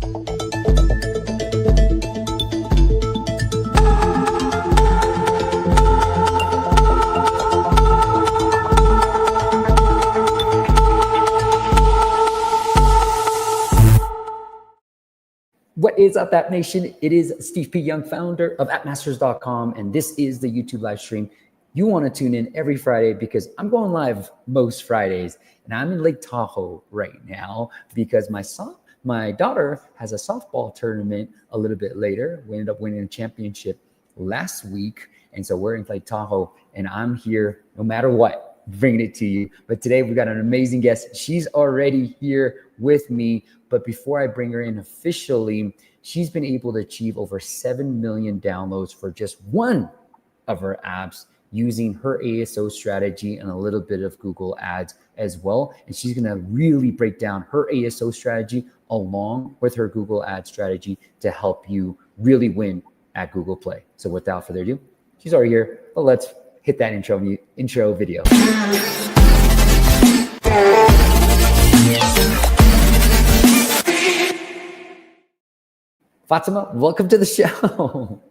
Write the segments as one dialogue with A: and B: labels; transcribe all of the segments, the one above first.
A: What is up, App Nation? It is Steve P. Young, founder of appmasters.com, and this is the YouTube live stream. You want to tune in every Friday because I'm going live most Fridays, and I'm in Lake Tahoe right now because my daughter has a softball tournament a little bit later. We ended up winning a championship last week, and so we're in Lake Tahoe, and I'm here no matter what, bringing it to you. But today we got an amazing guest. She's already here with me. But before I bring her in officially, she's been able to achieve over 7 million downloads for just one of her apps using her ASO strategy and a little bit of Google Ads as well. And she's going to really break down her ASO strategy along with her Google Ads strategy to help you really win at Google Play. So without further ado, she's already here, but let's hit that intro video. Fatemeh, welcome to the show.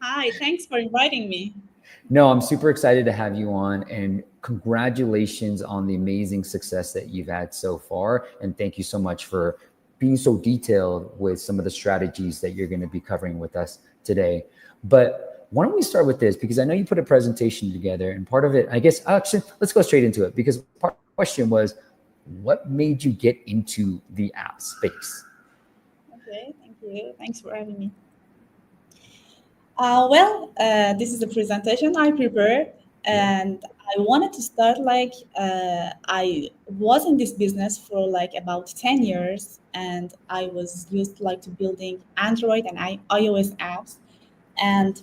B: Hi, thanks for inviting me.
A: No, I'm super excited to have you on, and congratulations on the amazing success that you've had so far. And thank you so much for being so detailed with some of the strategies that you're going to be covering with us today. But why don't we start with this? Because I know you put a presentation together, and part of it, I guess, actually, let's go straight into it, because part of the question was, what made you get into the app space?
B: Okay, thank you. Thanks for having me. This is a presentation I prepared, and I wanted to start I was in this business for about 10 years, and I was used to building Android and iOS apps. And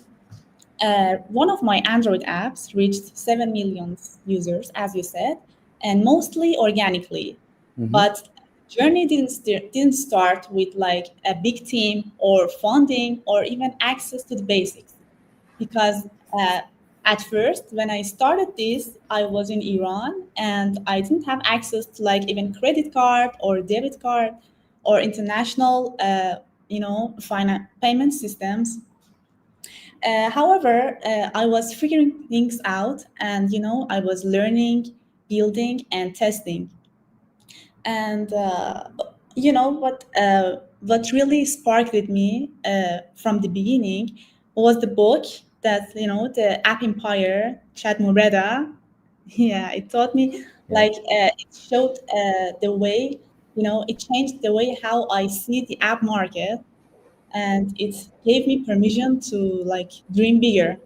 B: one of my Android apps reached 7 million users, as you said, and mostly organically. Mm-hmm. But journey didn't start with a big team or funding or even access to the basics, because at first when I started this, I was in Iran and I didn't have access to even credit card or debit card or international payment systems. However, I was figuring things out, and I was learning, building, and testing. And what really sparked with me from the beginning was the book that the App Empire, Chad Moreda. Yeah, it taught me it showed the way, it changed the way how I see the app market, and it gave me permission to dream bigger.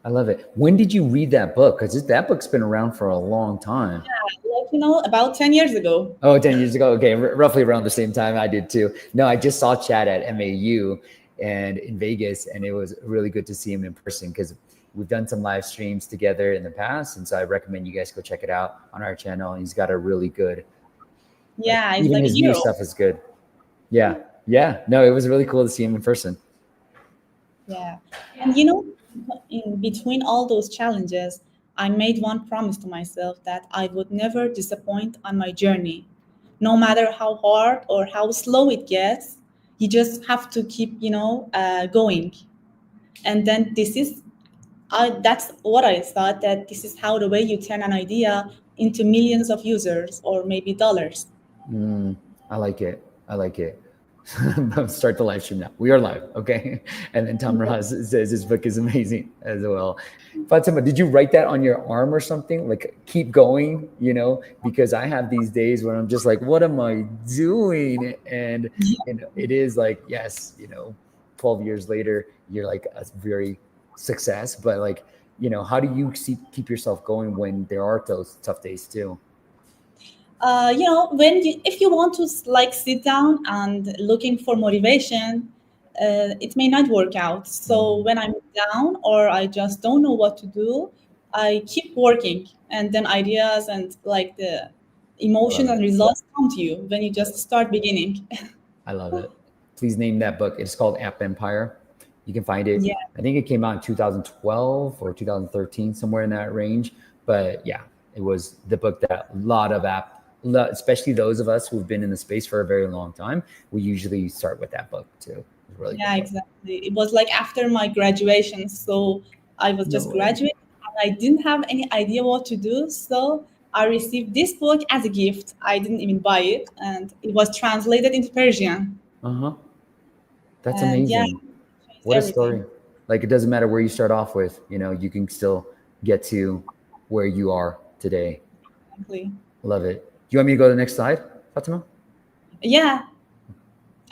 A: I love it. When did you read that book? Because that book's been around for a long time.
B: Yeah, about 10 years ago.
A: Oh, 10 years ago. Okay, roughly around the same time I did too. No, I just saw Chad at MAU and in Vegas, and it was really good to see him in person because we've done some live streams together in the past. And so I recommend you guys go check it out on our channel. He's got a really good, even his new stuff is good. Yeah. No, it was really cool to see him in person.
B: Yeah. And in between all those challenges, I made one promise to myself that I would never disappoint on my journey. No matter how hard or how slow it gets, you just have to keep, going. And then that's what I thought, that this is how the way you turn an idea into millions of users or maybe dollars.
A: I like it. Start the live stream now. We are live, okay? And then Tom Ross says his book is amazing as well. Fatemeh, did you write that on your arm or something? Like, keep going, because I have these days where I'm just like, what am I doing? And it is like, yes, 12 years later, you're like a very success, but how do you keep yourself going when there are those tough days too?
B: If you want to sit down and looking for motivation, it may not work out. So when I'm down or I just don't know what to do, I keep working, and then ideas and the emotions and results come to you when you just start beginning.
A: I love it. Please name that book. It's called App Empire. You can find it.
B: Yeah.
A: I think it came out in 2012 or 2013, somewhere in that range. But yeah, it was the book that a lot of app especially those of us who've been in the space for a very long time, we usually start with that book too. It's a really
B: Yeah,
A: good book.
B: exactly. It was like after my graduation, so I was
A: No
B: just
A: way.
B: graduating and I didn't have any idea what to do. So I received this book as a gift. I didn't even buy it, and it was translated into Persian.
A: Uh-huh. That's
B: And yeah,
A: amazing.
B: it changed
A: What a story.
B: everything.
A: Like, it doesn't matter where you start off with, you can still get to where you are today.
B: Exactly.
A: Love it. You want me to go to the next slide, Fatima?
B: Yeah,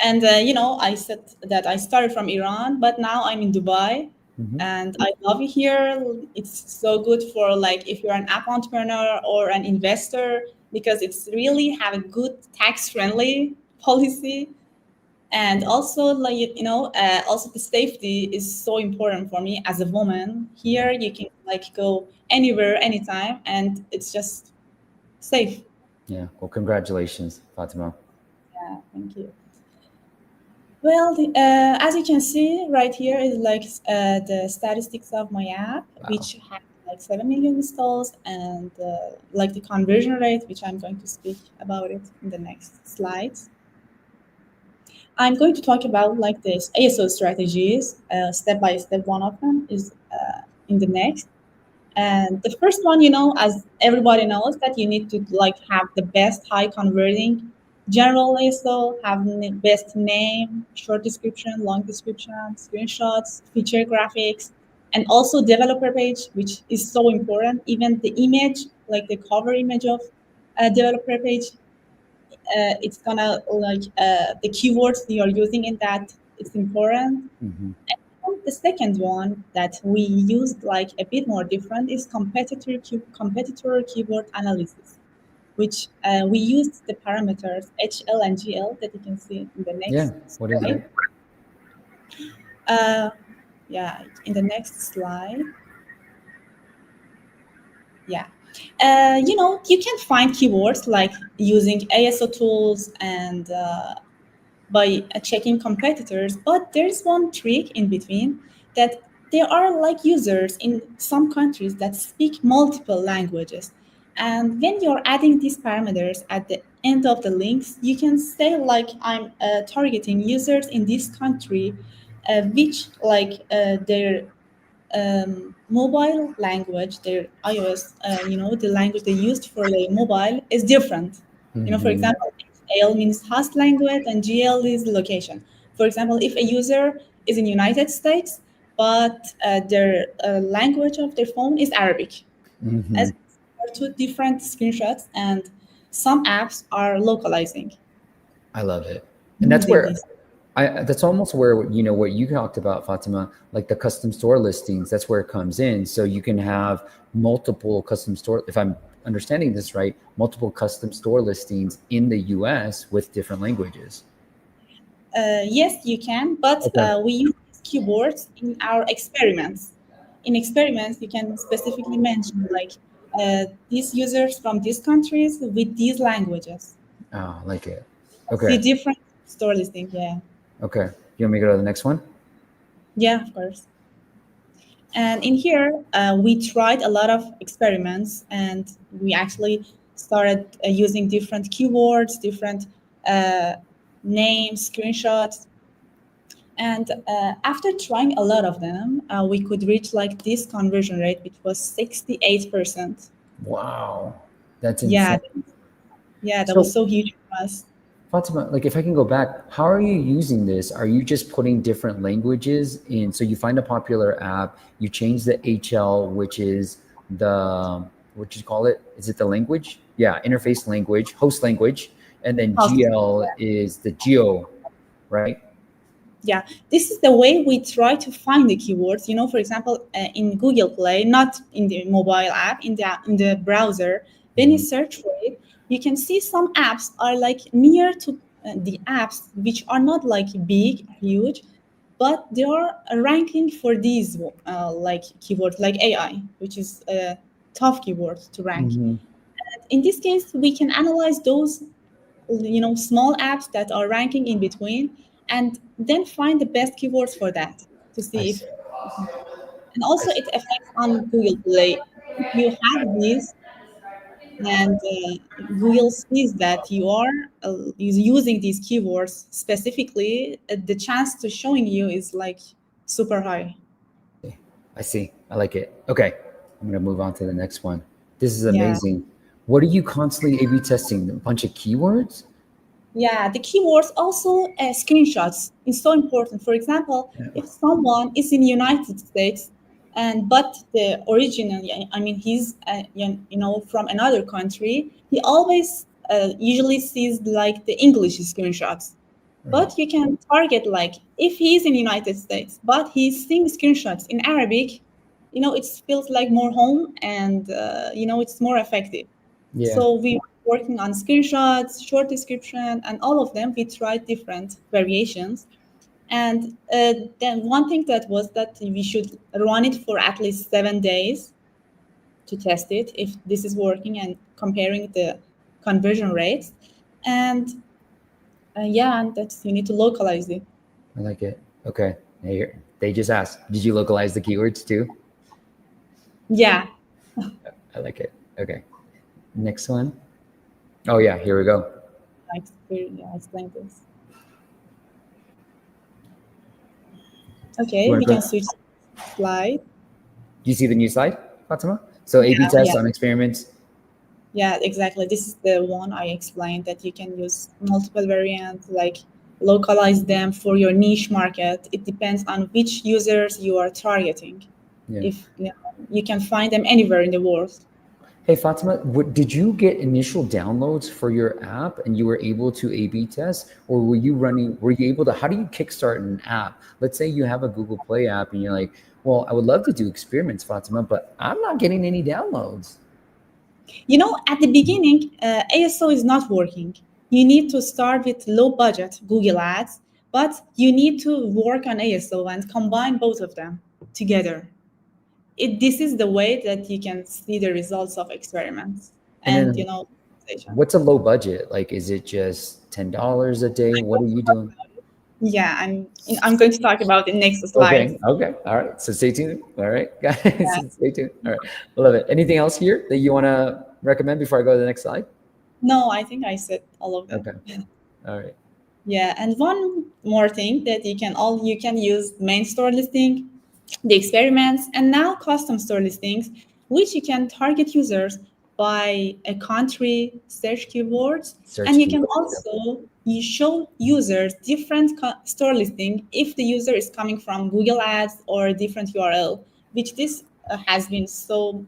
B: and I said that I started from Iran, but now I'm in Dubai,
A: Hmm.
B: and I love it here. It's so good for like if you're an app entrepreneur or an investor because it's really have a good tax friendly policy, and also like also the safety is so important for me as a woman. Here you can like go anywhere, anytime, and it's just safe.
A: Yeah. Well, congratulations, Fatima.
B: Yeah, thank you. Well, as you can see right here is like the statistics of my app,
A: Wow.
B: which has like 7 million installs, and like the conversion rate, which I'm going to speak about it in the next slides. I'm going to talk about like this ASO strategies, step by step. One of them is in the next. And the first one, as everybody knows, that you need to like have the best high converting general ASO, have best name, short description, long description, screenshots, feature graphics, and also developer page, which is so important. Even the image, like the cover image of a developer page, it's gonna like the keywords you're using in that. It's important.
A: Hmm.
B: The second one that we used like a bit more different is competitor keyword analysis, which we used the parameters HL and GL that you can see in the
A: Yeah.
B: next
A: What is
B: slide.
A: it?
B: Uh, yeah, in the next slide. Yeah. You can find keywords like using ASO tools and by checking competitors, but there's one trick in between that there are like users in some countries that speak multiple languages. And when you're adding these parameters at the end of the links, you can say like I'm targeting users in this country, which like their mobile language, their iOS, the language they used for the mobile is different. For
A: Hmm.
B: example, AL means host language and GL is location. For example, if a user is in United States, but their language of their phone is Arabic,
A: Hmm.
B: as are two different screenshots, and some apps are localizing
A: I love it. And that's
B: using
A: where
B: this.
A: that's almost where, what you talked about, Fatima, like the custom store listings, that's where it comes in. So you can have multiple custom store, if I'm understanding this right, multiple custom store listings in the US with different languages.
B: Yes, you can, but
A: Okay.
B: we use keywords in our experiments. In experiments, you can specifically mention like these users from these countries with these languages.
A: Oh, I like it.
B: See
A: Okay.
B: different store listing. Yeah,
A: Okay. You want me to go to the next one?
B: yeah, of course. And in here, we tried a lot of experiments, and we actually started using different keywords, different uh, names, screenshots. And after trying a lot of them, we could reach like this conversion rate, which was 68%.
A: Wow. That's
B: Yeah,
A: insane.
B: yeah, that was
A: So
B: so huge for us.
A: Fatima, like if I can go back, how are you using this? Are you just putting different languages in? So you find a popular app, you change the HL, which is what you call it? Is it the language? Yeah, interface language, host language. And then
B: House.
A: GL is the geo, right?
B: Yeah, this is the way we try to find the keywords. For example, in Google Play, not in the mobile app, in the browser, when you
A: Mhm.
B: search for it, you can see some apps are like near to the apps which are not like big, huge, but they are ranking for these like keywords, like AI, which is a tough keyword to rank.
A: Mhm.
B: In this case, we can analyze those small apps that are ranking in between and then find the best keywords for that to
A: I
B: see if
A: see.
B: and
A: I
B: also
A: see.
B: it affects on Google Play. If you have these and Google sees that you are using these keywords specifically, the chance to showing you is like super high.
A: I see. I like it. Okay. I'm going to move on to the next one. This is
B: Yeah.
A: amazing. What are you constantly A/B testing? A bunch of keywords?
B: Yeah, the keywords also screenshots is so important. For example, if someone is in United States and but the original, I mean, he's from another country, he always usually sees like the English screenshots.
A: Right.
B: But you can target like if he's in United States, but he's seeing screenshots in Arabic, it feels like more home and it's more effective.
A: Yeah.
B: So we were working on screenshots, short description, and all of them. We tried different variations. And then one thing that was that we should run it for at least 7 days to test it if this is working and comparing the conversion rates. And yeah, and that's you need to localize it.
A: I like it. Okay. Here, they just asked, did you localize the keywords too?
B: Yeah,
A: I like it. Okay. Next one. Oh yeah, here we go.
B: I explained this.
A: You
B: Okay,
A: want
B: we
A: to
B: can
A: go?
B: switch slide.
A: Do you see the new slide, Fatima? So A/B
B: Yeah,
A: tests
B: yeah.
A: on experiments.
B: Yeah, exactly. This is the one I explained that you can use multiple variants, like localize them for your niche market. It depends on which users you are targeting.
A: Yeah.
B: If you can find them anywhere in the world.
A: Hey Fatima, did you get initial downloads for your app and you were able to A/B test, or were you able to? How do you kickstart an app? Let's say you have a Google Play app and you're like, well, I would love to do experiments, Fatima, but I'm not getting any downloads.
B: At the beginning, ASO is not working. You need to start with low budget Google Ads, but you need to work on ASO and combine both of them together. This is the way that you can see the results of experiments
A: And
B: and
A: then
B: monetization.
A: what's a low budget? Like, is it just $10 a day? What are you doing?
B: Yeah, I'm going to talk about the next slide.
A: Okay. Okay. All right. So stay tuned. All right, guys,
B: Yeah.
A: stay tuned. All right. I love it. Anything else here that you want to recommend before I go to the next slide?
B: No, I think I said all of them.
A: Okay. All right.
B: Yeah, and one more thing that you can use main store listing, the experiments, and now custom store listings, which you can target users by a country search keywords,
A: Search
B: and you can
A: keywords.
B: also you show users different store listing if the user is coming from Google Ads or a different URL, which this has been so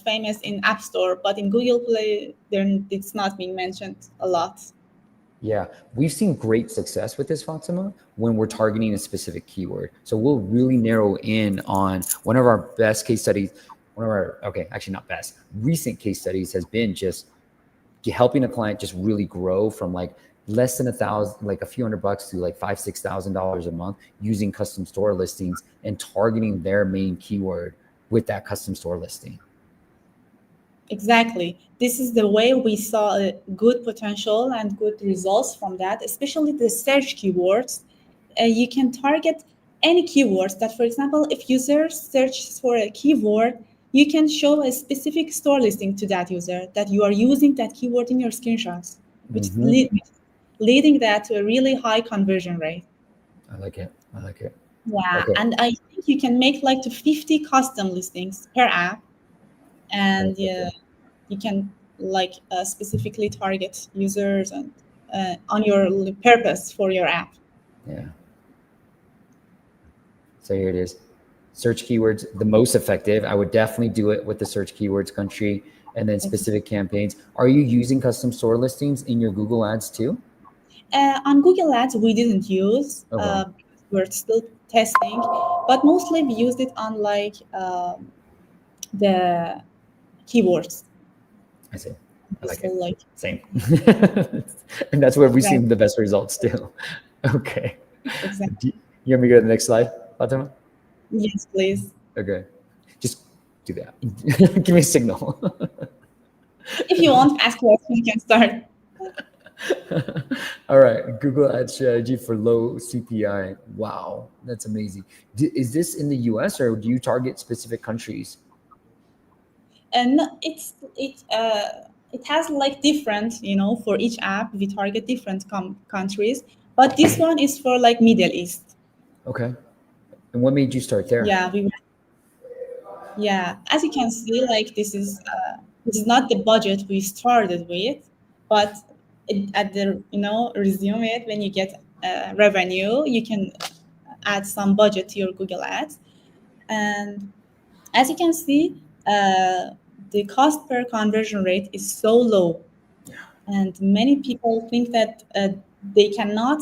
B: famous in App Store, but in Google Play, it's not being mentioned a lot.
A: Yeah, we've seen great success with this, Fatima, when we're targeting a specific keyword. So we'll really narrow in on one of our best case studies. Okay, actually not best, recent case studies has been just helping a client just really grow from like less than $1,000, like a few $100 to like $5,000-$6,000 a month using custom store listings and targeting their main keyword with that custom store listing.
B: Exactly. This is the way we saw a good potential and good results from that, especially the search keywords. You can target any keywords that, for example, if user searches for a keyword, you can show a specific store listing to that user that you are using that keyword in your screenshots, which is
A: Mm-hmm.
B: leading that to a really high conversion rate.
A: I like it. I like it.
B: Yeah,
A: Okay.
B: and I think you can make like to 50 custom listings per app,
A: I
B: and
A: like it.
B: you can like specifically target users and on your purpose for your app.
A: Yeah. So here it is. Search keywords, the most effective. I would definitely do it with the search keywords country and then specific campaigns. Are you using custom store listings in your Google Ads too?
B: On Google Ads, we didn't use
A: Okay.
B: because we're still testing, but mostly we used it on like the keywords.
A: I see. I
B: We
A: like it.
B: still like
A: Same. And that's where we've
B: right,
A: seen the best results too. Okay.
B: exactly.
A: You want me to go to the next slide, Fatima?
B: Yes, please.
A: Okay. Just do that. Give me a signal.
B: If you want to ask questions, you can start.
A: All right. Google Ad strategy for low CPI. Wow. That's amazing. Is this in the US or do you target specific countries?
B: And it has like different, for each app we target different countries, but this one is for like Middle East.
A: Okay. And what made you start there?
B: Yeah, yeah. As you can see, like this is not the budget we started with, but at the resume it when you get revenue, you can add some budget to your Google Ads. And as you can see, the cost per conversion rate is so low, and many people think that they cannot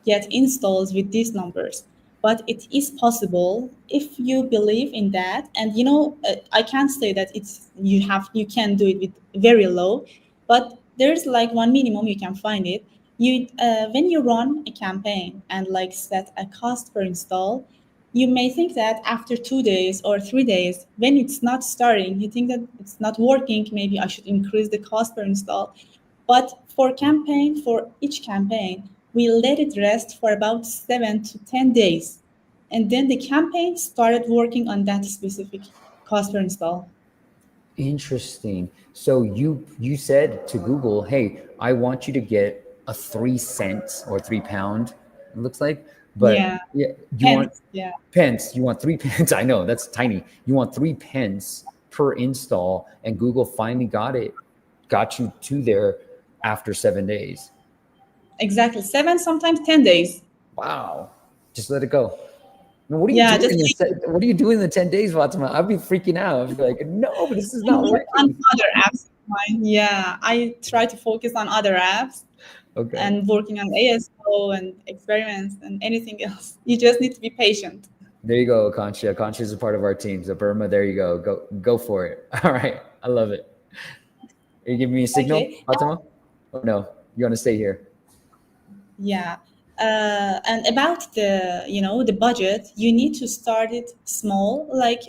B: get installs with these numbers, but it is possible if you believe in that. And I can't say that you can do it with very low, but there's like one minimum you can find it. You When you run a campaign and like set a cost per install, you may think that after 2 days or 3 days, when it's not starting, you think that it's not working, maybe I should increase the cost per install. But for each campaign, we let it rest for about 7 to 10 days. And then the campaign started working on that specific cost per install.
A: Interesting. So you said to Google, "Hey, I want you to get a 3 cent or 3 pound." It looks like, but
B: Yeah.
A: yeah, you want
B: Hence, yeah.
A: pence. You want 3 pence. I know that's tiny. You want 3 pence per install, and Google finally got you to there after 7 days.
B: Exactly. 7, sometimes 10 days.
A: Wow. Just let it go. Now, what are you
B: Yeah,
A: doing
B: just
A: in
B: leave it.
A: what are you doing in the 10 days, Fatima? I'd be freaking out. I'd be like, no, but this is
B: I'm
A: not
B: working on
A: working.
B: other apps of mine. Yeah, I try to focus on other apps
A: Okay.
B: and working on ASO and experiments and anything else. You just need to be patient.
A: There you go, Akanksha. Akanksha is a part of our team. So Burma, there you go. Go for it. All right. I love it. Are you giving me a signal,
B: Okay.
A: Fatima? Or no? You want to stay here?
B: Yeah. And about the budget, you need to start it small, like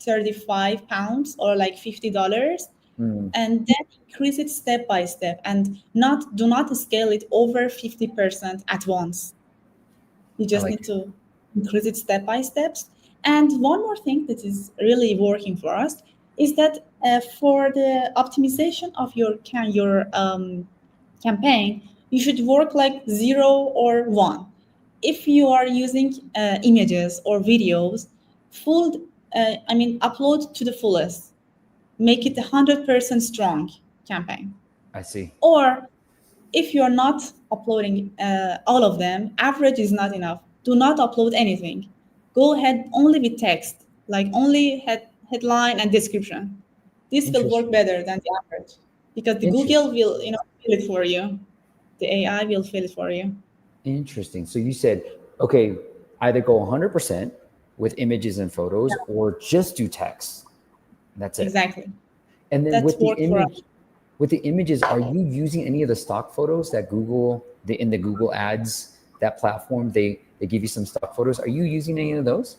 B: 35 pounds or like $50,
A: Hmm.
B: and then increase it step by step, and do not scale it over 50% at once. You
A: I
B: just
A: like
B: need
A: it.
B: to increase it step by steps. And one more thing that is really working for us is that for the optimization of your campaign, you should work like 0 or 1. If you are using images or videos, upload to the fullest. Make it 100% strong campaign.
A: I see.
B: Or if you're not uploading all of them, average is not enough. Do not upload anything. Go ahead only with text, like only headline and description. This will work
A: Interesting.
B: better than the average because the Google
A: Interesting.
B: will, fill it for you. The AI will fill it for you.
A: Interesting. So you said, okay, either go 100% with images and photos or just do text. That's it.
B: Exactly.
A: And then
B: That's worked for us.
A: with the images, are you using any of the stock photos that in the Google Ads, that platform, they give you some stock photos. Are you using any of those?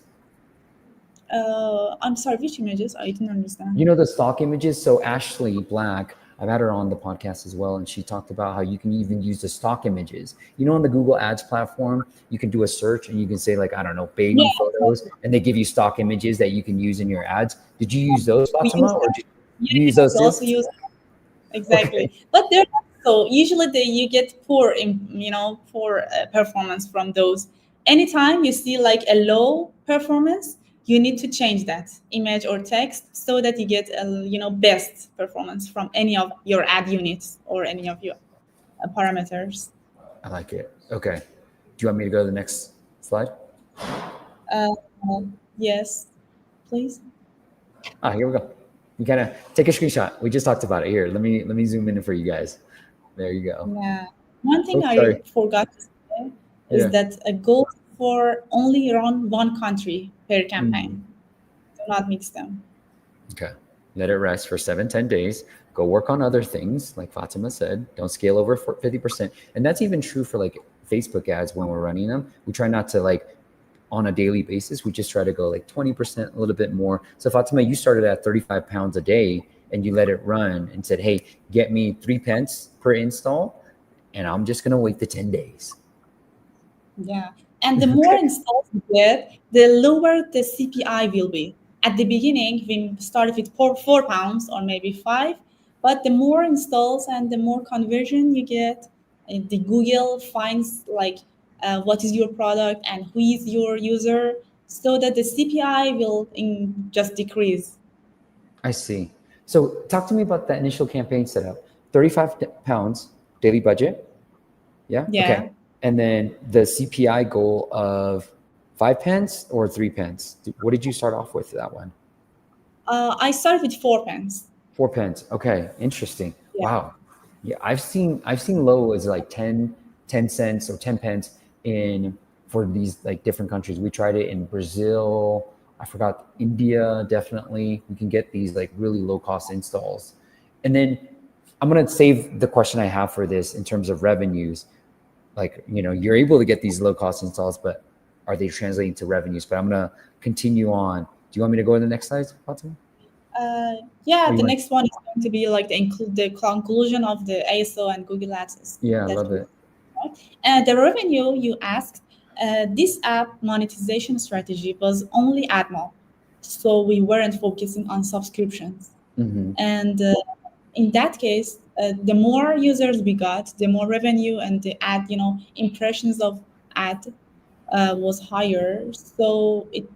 B: I'm sorry, which images? I didn't
A: You
B: understand.
A: know, the stock images. So Ashley Black, I've had her on the podcast as well, and she talked about how you can even use the stock images. You know, on the Google Ads platform, you can do a search and you can say like, I don't know,
B: Yeah,
A: baby photos,
B: exactly.
A: and they give you stock images that you can use in your ads. Did you use those,
B: We use
A: Fatima, or
B: that.
A: did you use
B: Yeah,
A: those
B: we
A: too?
B: also use
A: Okay,
B: exactly, but they're not so usually you get poor performance from those. Anytime you see like a low performance, you need to change that image or text so that you get a best performance from any of your ad units or any of your parameters.
A: I like it. Okay, do you want me to go to the next slide?
B: uh, yes, please.
A: Ah, here we go. You kind of take a screenshot. We just talked about it. Here, let me zoom in for you guys. There you go.
B: Yeah, one thing
A: Oh,
B: I
A: sorry.
B: forgot to say is
A: Yeah.
B: that a goal for only around one country per
A: Mhm.
B: campaign. Do not mix them.
A: Okay. Let it rest for 7, 10 days. Go work on other things, like Fatima said. Don't scale over for 50%. And that's even true for like Facebook ads when we're running them. We try not to like on a daily basis. We just try to go like 20%, a little bit more. So Fatima, you started at 35 pounds a day and you let it run and said, hey, get me 3 pence per install. And I'm just going to wait the 10 days.
B: Yeah. And the more
A: Okay.
B: installs you get, the lower the CPI will be. At the beginning, we started with 4 pounds or maybe 5. But the more installs and the more conversion you get, the Google finds like what is your product and who is your user, so that the CPI will just decrease.
A: I see. So talk to me about that initial campaign setup. 35 pounds daily budget. Yeah.
B: Yeah.
A: Okay. And then the CPI goal of 5 pence or 3 pence. What did you start off with that one?
B: I started with 4 pence.
A: 4 pence. Okay. Interesting.
B: Yeah.
A: Wow. Yeah. I've seen low as like 10 cents or 10 pence in for these like different countries. We tried it in Brazil. I forgot India. Definitely. We can get these like really low cost installs. And then I'm going to save the question I have for this in terms of revenues. Like, you're able to get these low cost installs, but are they translating to revenues? But I'm going to continue on. Do you want me to go to the next slide, Fatima?
B: Yeah,
A: Or you
B: the
A: want?
B: next one is going to be like the conclusion of the ASO and Google Ads
A: Yeah, I
B: that
A: love
B: we
A: it.
B: and the revenue you asked, this app monetization strategy was only AdMob, so we weren't focusing on subscriptions.
A: Hmm.
B: And in that case, the more users we got, the more revenue and the ad, impressions of ad was higher. So it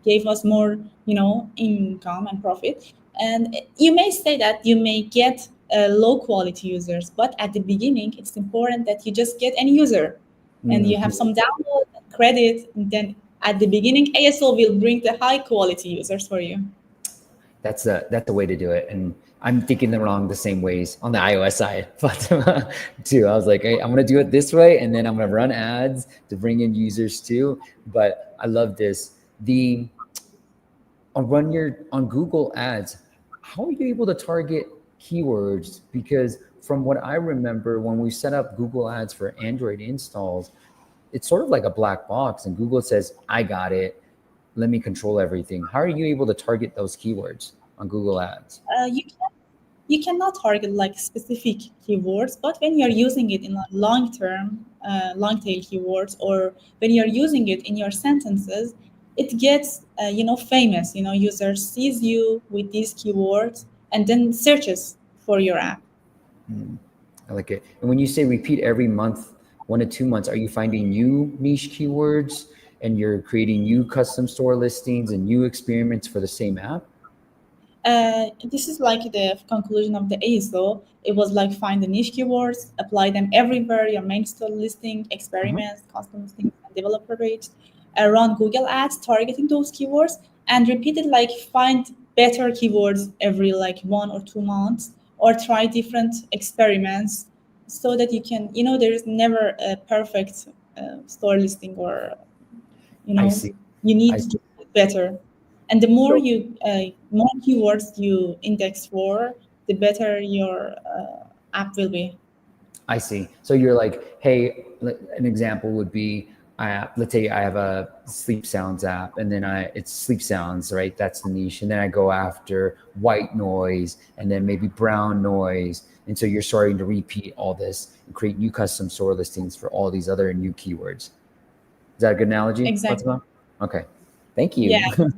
B: gave us more, income and profit. And you may say that you may get low quality users, but at the beginning, it's important that you just get any user and you have
A: Hmm.
B: some download credit. And then at the beginning, ASO will bring the high quality users for you.
A: That's the way to do it. And I'm thinking the same ways on the iOS side, but too. I was like, hey, I'm gonna do it this way, and then I'm gonna run ads to bring in users too. But I love this. On Google Ads, how are you able to target keywords? Because from what I remember, when we set up Google Ads for Android installs, it's sort of like a black box, and Google says, "I got it. Let me control everything." How are you able to target those keywords on Google Ads?
B: You cannot target like specific keywords, but when you're using it in a long term, long tail keywords, or when you're using it in your sentences, it gets famous. User sees you with these keywords and then searches for your app.
A: Mm, I like it. And when you say repeat every month, 1 to 2 months, are you finding new niche keywords and you're creating new custom store listings and new experiments for the same app?
B: This is like the conclusion of the ASO. It was like find the niche keywords, apply them everywhere, your main store listing,
A: Uh-huh.
B: experiments, custom listings, and developer page. Run Google Ads targeting those keywords and repeat it like find better keywords every like 1 or 2 months or try different experiments so that you can, there is never a perfect store listing or you
A: I
B: know
A: see.
B: you
A: I
B: need to
A: see.
B: do it better, and the
A: So
B: more keywords you index for, the better your app will be.
A: I see. So you're like, hey, an example would be, let's say I have a sleep sounds app, and then it's sleep sounds, right? That's the niche, and then I go after white noise, and then maybe brown noise, and so you're starting to repeat all this and create new custom store listings for all these other new keywords. Is that a good analogy,
B: Exactly.
A: Fatima? Okay, thank
B: Yeah.
A: you.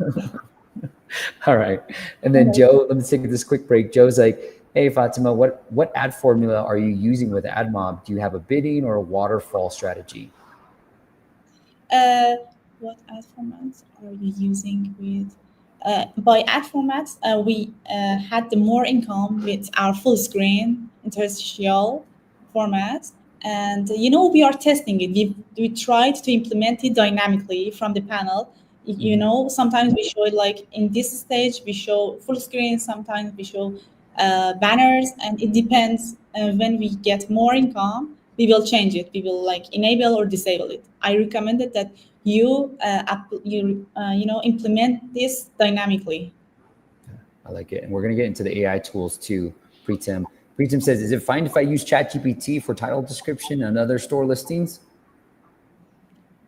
A: All right. And then Joe, let me take this quick break. Joe's like, hey, Fatima, what ad formula are you using with AdMob? Do you have a bidding or a waterfall strategy?
B: Uh, what ad formats are you using with? By ad formats, we had the more income with our full screen interstitial formats, and we are testing it. We tried to implement it dynamically from the panel.
A: Mhm.
B: Sometimes we show it like in this stage we show full screen. Sometimes we show banners, and it depends. When we get more income, we will change it. We will like enable or disable it. I recommended that you implement this dynamically.
A: I like it. And we're going to get into the AI tools too, Pretim. Pretim says, is it fine if I use ChatGPT for title description and other store listings?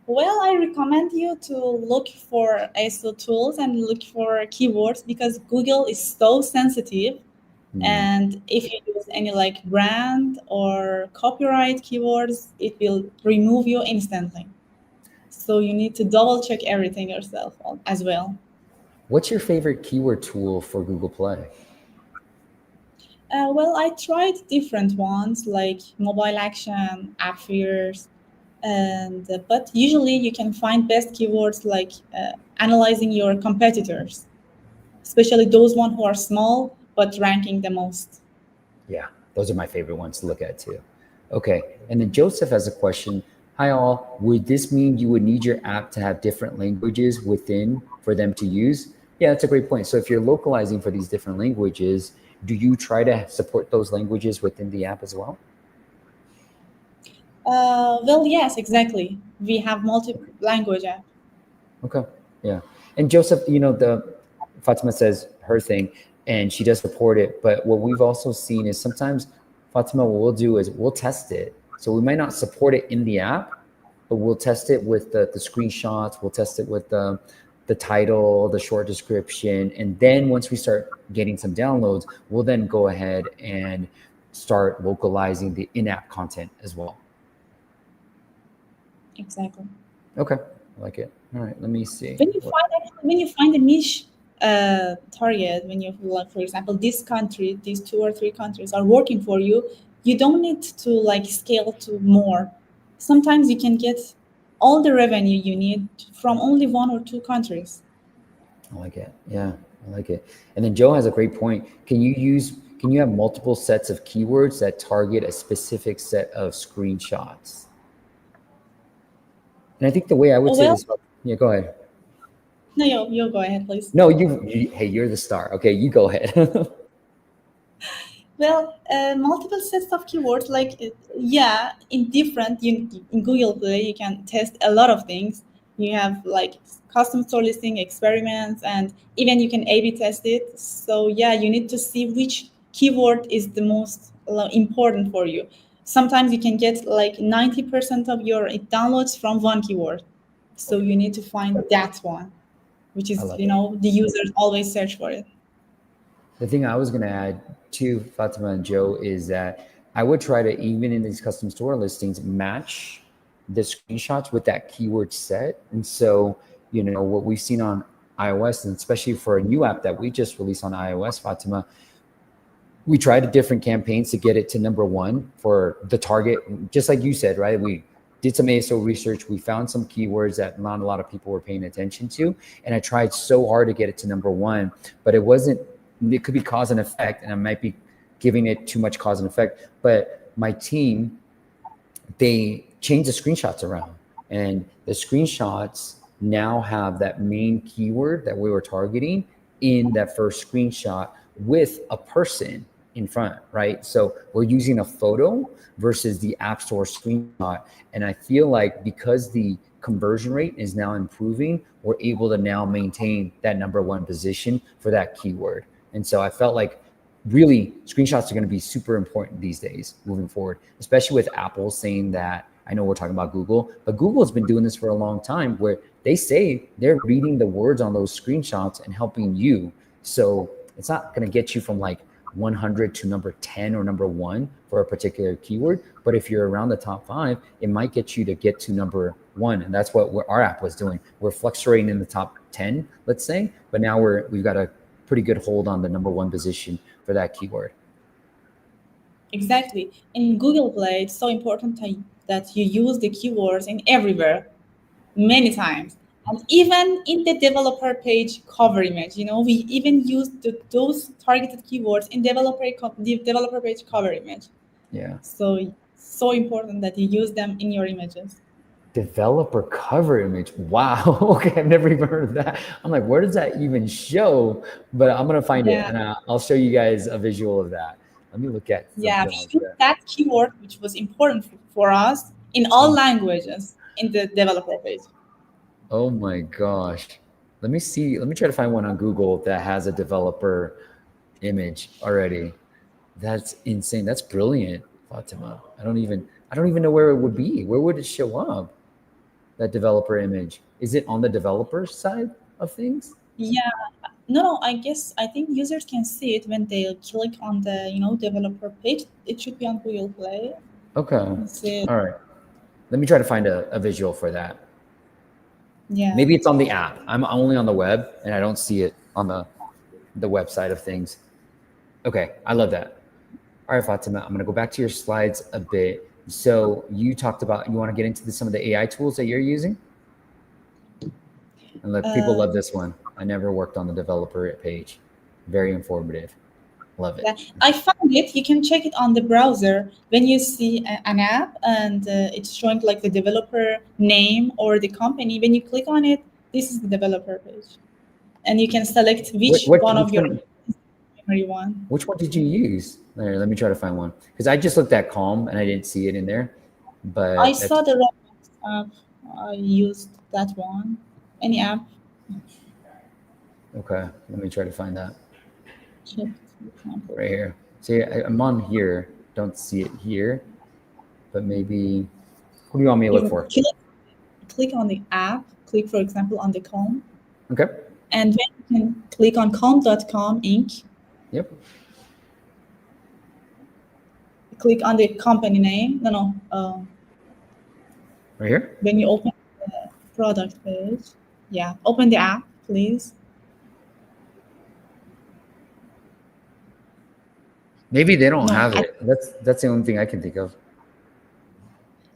B: Well, I recommend you to look for ASO tools and look for keywords because Google is so sensitive.
A: Hmm.
B: And if you use any like brand or copyright keywords, it will remove you instantly. So you need to double check everything yourself as well.
A: What's your favorite keyword tool for Google Play?
B: Well, I tried different ones like mobile action, app fears, and but usually you can find best keywords like analyzing your competitors, especially those one who are small but ranking the most.
A: Yeah, those are my favorite ones to look at too. Okay, and then Joseph has a question. Hi all, would this mean you would need your app to have different languages within for them to use? Yeah, that's a great point. So if you're localizing for these different languages, do you try to support those languages within the app as well?
B: Well, yes, exactly. We have multi-language app.
A: Okay. Yeah. And Joseph, the Fatima says her thing and she does support it. But what we've also seen is sometimes Fatima, what we'll do is we'll test it. So we might not support it in the app, but we'll test it with the screenshots. We'll test it with the title, the short description. And then once we start getting some downloads, we'll then go ahead and start localizing the in-app content as well.
B: Exactly.
A: Okay. I like it. All right. Let me see.
B: When you find a niche target, when you like, for example, this country, these two or three countries are working for you, you don't need to like scale to more. Sometimes you can get all the revenue you need from only one or two countries.
A: I like it. Yeah, I like it. And then Joe has a great point. Can you have multiple sets of keywords that target a specific set of screenshots? And I think the way I would
B: Oh,
A: say
B: well,
A: this, yeah, go ahead.
B: no, you go ahead, please.
A: No, hey, you're the star. Okay, you go ahead.
B: Well, multiple sets of keywords, like yeah, in different in Google Play, you can test a lot of things. You have like custom store listing experiments, and even you can A/B test it. So yeah, you need to see which keyword is the most important for you. Sometimes you can get like 90% of your downloads from one keyword. So you need to find that one, which
A: I
B: is
A: love it.
B: the users always search for it.
A: The thing I was going to add to Fatima and Joe is that I would try to, even in these custom store listings, match the screenshots with that keyword set. And so, what we've seen on iOS, and especially for a new app that we just released on iOS, Fatima, we tried different campaigns to get it to number one for the target, just like you said, right? We did some ASO research. We found some keywords that not a lot of people were paying attention to. And I tried so hard to get it to number one, but it could be cause and effect, and I might be giving it too much cause and effect. But my team, they changed the screenshots around, and the screenshots now have that main keyword that we were targeting in that first screenshot with a person in front, right? So we're using a photo versus the App Store screenshot. And I feel like because the conversion rate is now improving, we're able to now maintain that number one position for that keyword. And so I felt like really screenshots are going to be super important these days moving forward, especially with Apple saying that. I know we're talking about Google, but Google's been doing this for a long time where they say they're reading the words on those screenshots and helping you. So it's not going to get you from like 100 to number 10 or number one for a particular keyword. But if you're around the top five, it might get you to get to number one. And that's what our app was doing. We're fluctuating in the top 10, let's say, but now we've got a pretty good hold on the number one position for that keyword.
B: Exactly. In Google Play, it's so important that you use the keywords in everywhere, many times. And even in the developer page cover image, we even use those targeted keywords in the developer page cover image.
A: Yeah.
B: So important that you use them in your images.
A: Developer cover image. Wow. Okay. I've never even heard of that. I'm like, where does that even show? But I'm going to find it
B: Yeah,
A: and I'll show you guys a visual of that. Let me look at
B: yeah.
A: something like
B: We use
A: that.
B: that keyword, which was important for us in all languages in the developer page.
A: Oh my gosh. Let me see. Let me try to find one on Google that has a developer image already. That's insane. That's brilliant, Fatima. I don't even know where it would be. Where would it show up? That developer image. Is it on the developer side of things?
B: Yeah, no, I think users can see it when they click on the developer page. It should be on Google Play.
A: Okay.
B: That's it.
A: All right. Let me try to find a visual for that.
B: Yeah,
A: Maybe it's on the app. I'm only on the web and I don't see it on the website of things. Okay. I love that. All right, Fatemeh, I'm going to go back to your slides a bit. So you talked about, you want to get into some of the AI tools that you're using? And look, people love this one. I never worked on the developer page. Very informative. Love it.
B: Yeah, I found it. You can check it on the browser. When you see an app and it's showing like the developer name or the company, when you click on it, this is the developer page. And you can select which one of your primary one.
A: Which one did you use? There, let me try to find one. Because I just looked at Calm and I didn't see it in there. But
B: I saw the Roblox app. I used that one. Any app.
A: okay, let me try to find that.
B: Check, for example.
A: Right here. See, I'm on here. Don't see it here. But maybe, who do you want me to look for?
B: Click on the app. Click, for example, on the Calm.
A: Okay.
B: And then you can click on calm.com Inc.
A: Yep.
B: Click on the company name.
A: Right here?
B: When you open the product page, yeah, open the app, please.
A: Maybe they don't have it. That's the only thing I can think of.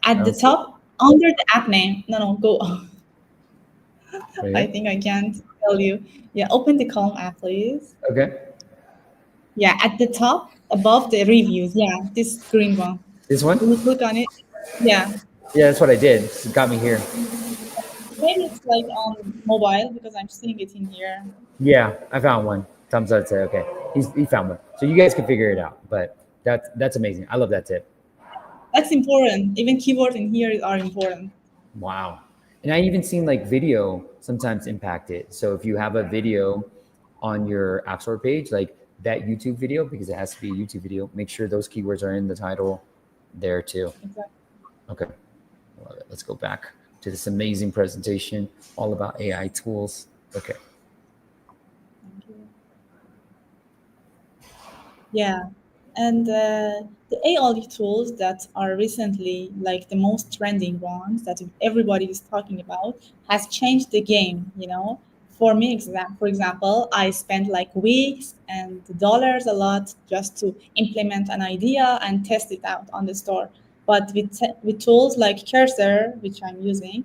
B: At the top, under the app name. Go.
A: Right
B: I think I can't tell you. Yeah, open the Calm app, please.
A: Okay.
B: Yeah, at the top, above the reviews. Yeah, this green one.
A: This one?
B: Can you click on it? Yeah.
A: Yeah, that's what I did. It got me here.
B: Maybe it's like on mobile because I'm seeing it in here.
A: Yeah, I found one. Thumbs up. Say okay. He found one. So you guys can figure it out. But that's amazing. I love that tip.
B: That's important. Even keywords in here are important.
A: Wow. And I even seen like video sometimes impact it. So if you have a video on your App Store page, like that YouTube video, because it has to be a YouTube video, make sure those keywords are in the title there too.
B: Exactly.
A: Okay. I love it. Let's go back to this amazing presentation all about AI tools. Okay.
B: Thank you. Yeah. And the AI tools that are recently like the most trending ones that everybody is talking about has changed the game, For me, for example, I spent like weeks and dollars a lot just to implement an idea and test it out on the store. But with tools like Cursor, which I'm using,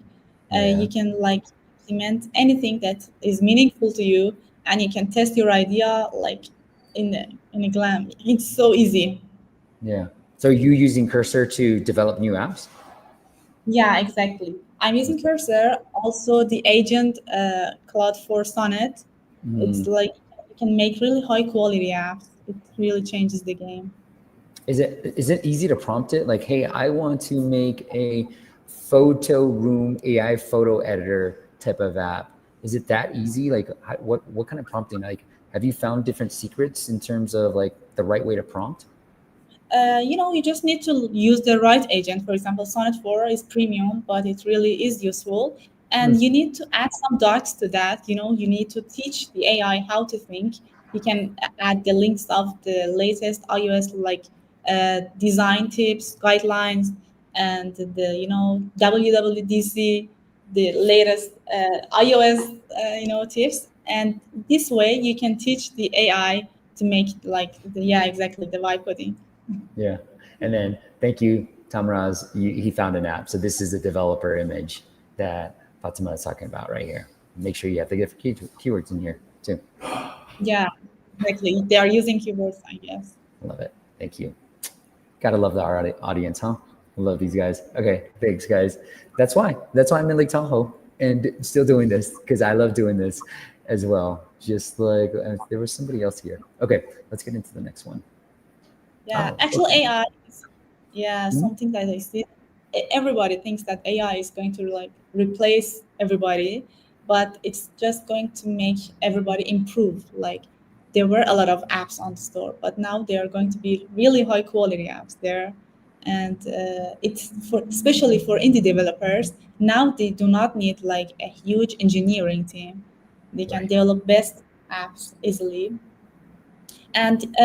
B: you can like implement anything that is meaningful to you, and you can test your idea like in a glam. It's so easy.
A: Yeah. So you using Cursor to develop new apps?
B: Yeah, exactly. I'm using Cursor, also the agent cloud for Sonnet. It's like you can make really high quality apps. It really changes the game.
A: Is it easy to prompt it? Like, hey, I want to make a photo room AI photo editor type of app. Is it that easy? Like, what kind of prompting? Like, have you found different secrets in terms of like the right way to prompt?
B: You just need to use the right agent. For example, Sonnet 4 is premium, but it really is useful. And you need to add some docs to that. You need to teach the AI how to think. You can add the links of the latest iOS like design tips, guidelines, and the WWDC, the latest iOS tips. And this way you can teach the AI to make like exactly the vibe coding.
A: Yeah. And then thank you, Tamraz. He found an app. So this is the developer image that Fatemeh is talking about right here. Make sure you have to get keywords in here too.
B: Yeah, exactly. They are using keywords, I guess.
A: I love it. Thank you. Gotta love the audience, huh? I love these guys. Okay, thanks, guys. That's why I'm in Lake Tahoe and still doing this, because I love doing this as well. Just like there was somebody else here. Okay, let's get into the next one.
B: Yeah, actual AI is something that I see. Everybody thinks that AI is going to like replace everybody, but it's just going to make everybody improve. Like there were a lot of apps on the store, but now they are going to be really high quality apps there. And it's especially for indie developers. Now they do not need like a huge engineering team. They can develop best apps easily. And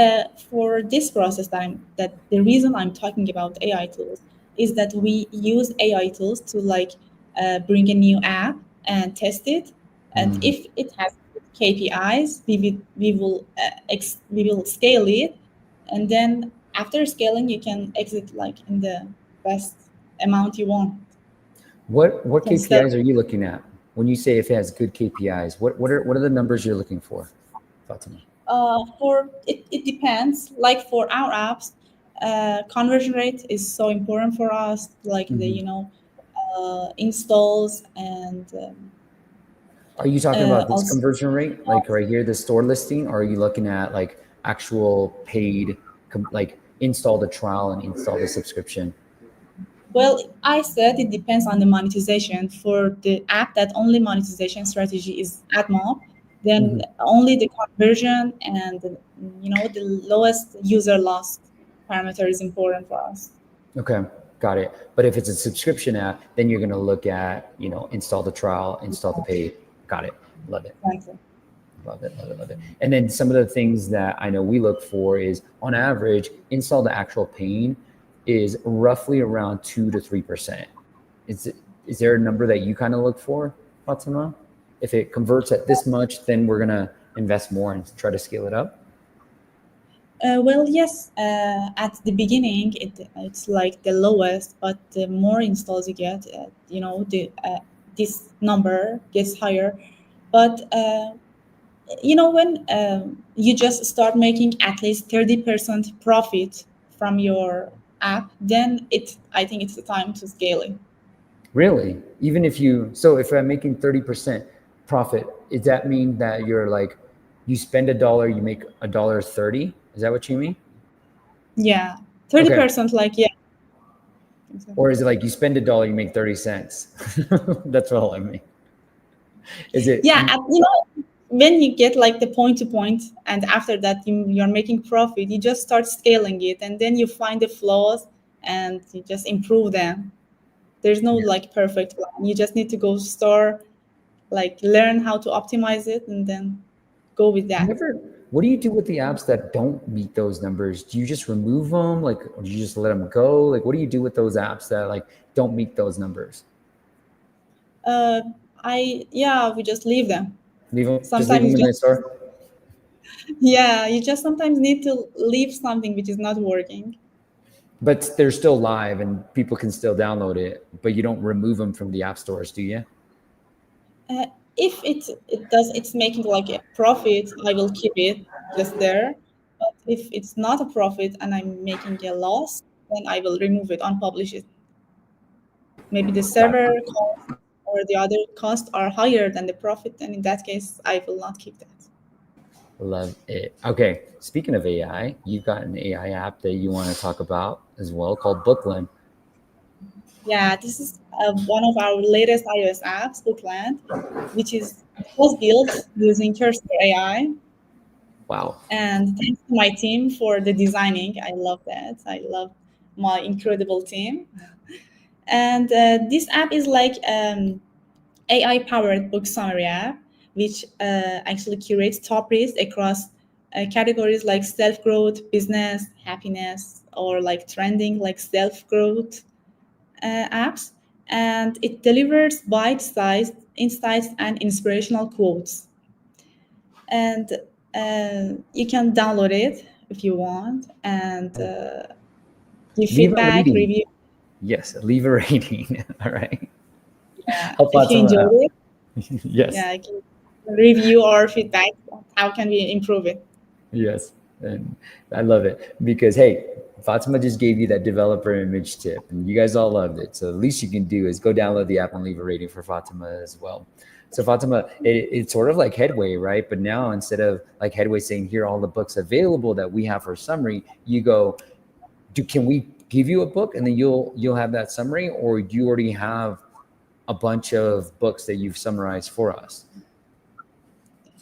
B: for this process, that the reason I'm talking about AI tools is that we use AI tools to like bring a new app and test it, and if it has KPIs, we will scale it, and then after scaling, you can exit like in the best amount you want.
A: What
B: You can sell.
A: KPIs are you looking at when you say if it has good KPIs? What are the numbers you're looking for, Fatima?
B: For it depends. Like for our apps, conversion rate is so important for us. Like the
A: Mm-hmm.
B: installs and
A: Are you talking about this
B: also.
A: conversion rate, like right here, the store listing, or are you looking at like actual paid, like install the trial and install the subscription?
B: Well, I said it depends on the monetization. For the app that only monetization strategy is AdMob, then
A: Hmm.
B: only the conversion and the lowest user loss parameter is important for us.
A: Okay, got it. But if it's a subscription app, then you're going to look at, install the trial, install the paid. Got it. Love it.
B: Exactly.
A: Love it, love it, love it. And then some of the things that I know we look for is on average, install the actual pain is roughly around 2 to 3%. Is it, is there a number that you kind of look for, Fatima? If it converts at this much, then we're gonna invest more and try to scale it up.
B: Well, yes. At the beginning, it's like the lowest, but the more installs you get, the this number gets higher. But when you just start making at least 30% profit from your app, then I think it's the time to scale it.
A: Really? Even if so if I'm making 30% profit, does that mean that you're like, you spend $1, you make $1.30? Is that what you mean?
B: Yeah,
A: Okay.
B: 30%, like, yeah.
A: Or is it like you spend $1, you make 30 cents? That's all I mean. Is it?
B: Yeah, when you get like the point to point, and after that you're making profit, you just start scaling it, and then you find the flaws and you just improve them. There's no
A: Yeah.
B: like perfect plan. You just need to go store, like learn how to optimize it, and then go with
A: You
B: that.
A: never, what do you do with the apps that don't meet those numbers? Do you just remove them? Like, or do you just let them go? Like, what do you do with those apps that like don't meet those numbers?
B: Uh, yeah, we just leave them.
A: Just leave them
B: Sometimes
A: in the
B: just
A: store.
B: yeah, you just sometimes need to leave something which is not working.
A: But they're still live and people can still download it, but you don't remove them from the app stores, do you?
B: Uh, if it's making like a profit, I will keep it just there. But if it's not a profit and I'm making a loss, then I will remove it, unpublish it. Maybe the
A: Got
B: server
A: it.
B: cost or the other costs are higher than the profit, and in that case, I will not keep that.
A: Love it. Okay. Speaking of AI, you've got an AI app that you want to talk about as well called Bookland.
B: Yeah, this is one of our latest iOS apps, Bookland, which was built using Cursor AI.
A: Wow.
B: And thanks to my team for the designing. I love that. I love my incredible team. And this app is like AI powered book summary app, which actually curates top reads across categories like self growth, business, happiness, or like trending like self growth apps. And it delivers bite sized insights and inspirational quotes. And you can download it if you want and give
A: Leave a
B: feedback,
A: rating.
B: review.
A: Yes, leave a rating. All right.
B: Yeah,
A: Help
B: if you
A: Fatima
B: enjoyed
A: out.
B: it,
A: Yes.
B: yeah, I can review or feedback. How can we improve it?
A: Yes. And I love it because, hey, Fatima just gave you that developer image tip and you guys all loved it. So the least you can do is go download the app and leave a rating for Fatima as well. So Fatima, it's sort of like Headway, right? But now instead of like Headway saying, here are all the books available that we have for summary, you go, can we give you a book and then you'll have that summary, or do you already have a bunch of books that you've summarized for us?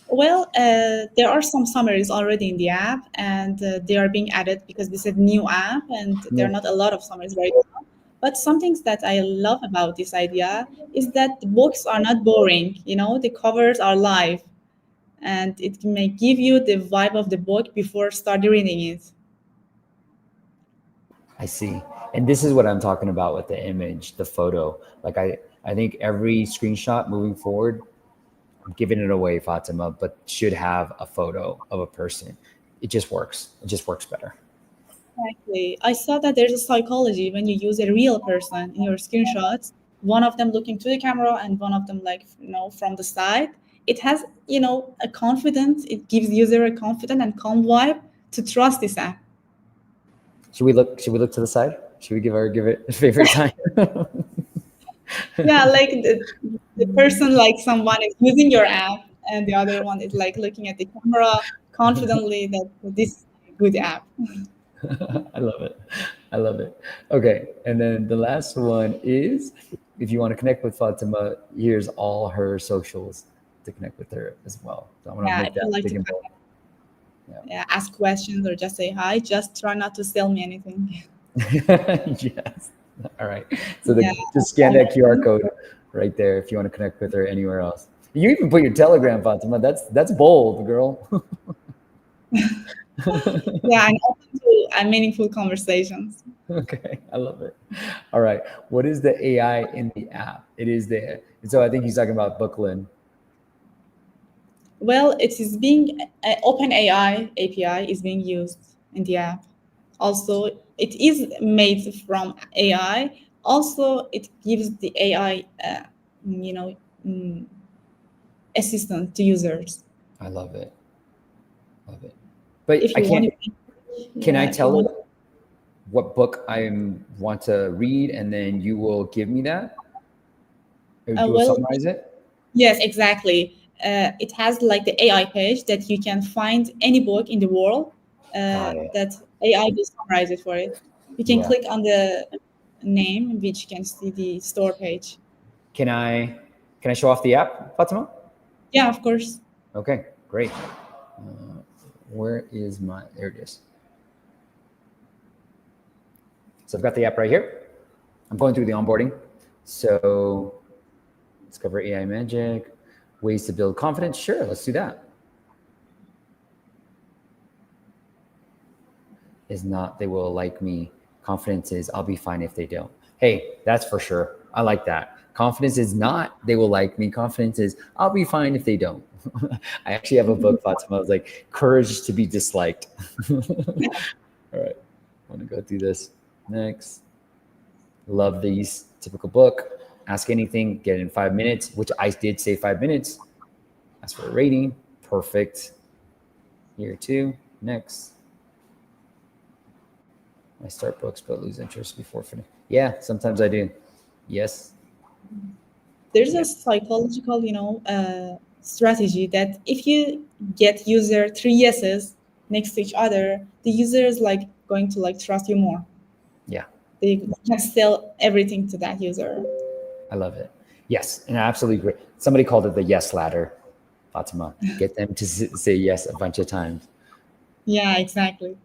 B: Well, there are some summaries already in the app, and they are being added because this is a new app, and there
A: Yeah.
B: are not a lot of summaries right now. But some things that I love about this idea is that the books are not boring. The covers are live, and it may give you the vibe of the book before start reading it.
A: I see. And this is what I'm talking about with the image, the photo. Like I think every screenshot moving forward, I'm giving it away, Fatima, but should have a photo of a person. It just works. It just works better.
B: Exactly. I saw that there's a psychology when you use a real person in your screenshots, one of them looking to the camera and one of them like, from the side. It has, a confidence, it gives user a confident and calm vibe to trust this app.
A: Should we look to the side? Should we give it a favorite time?
B: Yeah, like the person, like someone is using your app and the other one is like looking at the camera confidently that this is a good app.
A: I love it. I love it. Okay. And then the last one is, if you want to connect with Fatemeh, here's all her socials to connect with her as well. So I'm going to
B: Yeah,
A: make
B: if you
A: that
B: like
A: big
B: to
A: and bold.
B: yeah, ask questions or just say hi, just try not to sell me anything.
A: Yes. All right. So
B: Yeah.
A: just scan that QR code right there if you want to connect with her anywhere else. You even put your Telegram, Fatemeh. That's bold, girl.
B: Yeah, I'm open to meaningful conversations.
A: Okay, I love it. All right. What is the AI in the app? It is there. So I think he's talking about Bookland.
B: Well, it is being OpenAI API is being used in the app. Also, it is made from AI. Also, it gives the AI, you know, mm, assistant to users.
A: I love it. Love it. But
B: If
A: I
B: you want,
A: can't.
B: you can,
A: Can I
B: yeah, if you
A: tell it
B: want.
A: what book I want to read, and then you will give me that, or you will
B: Well,
A: summarize it?
B: yes, exactly. It has like the AI page that you can find any book in the world
A: Got it.
B: that AI will summarize it for it. You can
A: Yeah.
B: click on the name, which you can see the store page.
A: Can I show off the app, Fatima?
B: Yeah, of course.
A: Okay, great. Where is my? There it is. So I've got the app right here. I'm going through the onboarding. So let's cover AI magic, ways to build confidence. Sure, let's do that. Is not they will like me. Confidence is I'll be fine if they don't. Hey, that's for sure. I like that. Confidence is not they will like me. Confidence is I'll be fine if they don't. I actually have a book, Fatima. It's like Courage to be Disliked. All right. I want to go through this next. Love these. Typical book. Ask anything, get it in 5 minutes, which I did say 5 minutes. Ask for a rating. Perfect. Here too. Next. I start books but lose interest before finishing. Yeah, sometimes I do. Yes.
B: There's a
A: Yes.
B: psychological, strategy that if you get user three yeses next to each other, the user is like going to like trust you more.
A: Yeah.
B: They can sell everything to that user.
A: I love it. Yes, and I absolutely agree. Somebody called it the yes ladder, Fatima. Get them to say yes a bunch of times.
B: Yeah, exactly.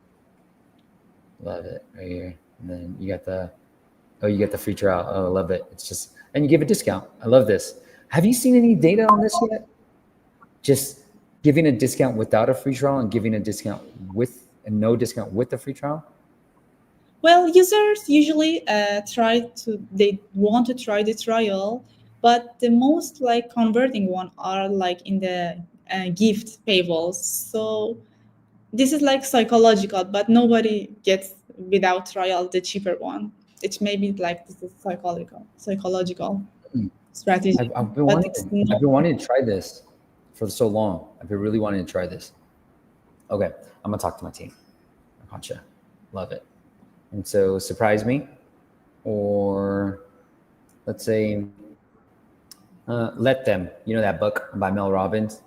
A: Love it right here. And then you get the free trial. Oh, I love it. It's just, and you give a discount. I love this. Have you seen any data on this yet? Just giving a discount without a free trial and giving a discount with and no discount with the free trial?
B: Well, users usually they want to try the trial, but the most like converting one are like in the gift paywalls. So this is like psychological, but nobody gets without trial the cheaper one. It may be like this is psychological
A: Hmm.
B: strategy, but it's
A: I've
B: not.
A: been wanting to try this for so long. I've been really wanting to try this. Okay, I'm gonna talk to my team. Gotcha. Love it. And so surprise me, or let's say Let Them. You know that book by Mel Robbins?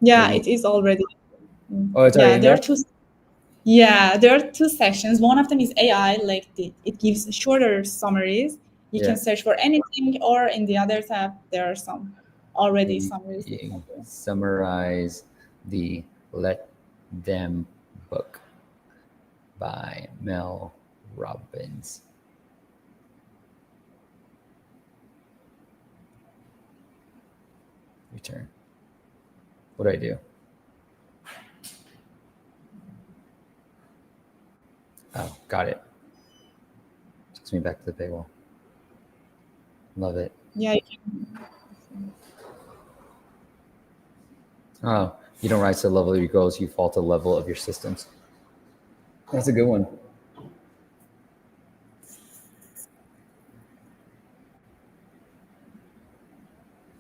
B: Yeah,
A: Maybe.
B: it is already.
A: Oh, it's already
B: Yeah,
A: in
B: there are
A: there?
B: two. Yeah, there are two sections. One of them is AI, like it gives shorter summaries. You
A: Yeah.
B: can search for anything, or in the other tab, there are some already summaries.
A: You summarize the Let Them book by Mel Robbins. Return. What do I do? Oh, got it. Takes me back to the paywall. Love it.
B: Yeah,
A: Oh, you don't rise to the level of your goals, you fall to the level of your systems. That's a good one.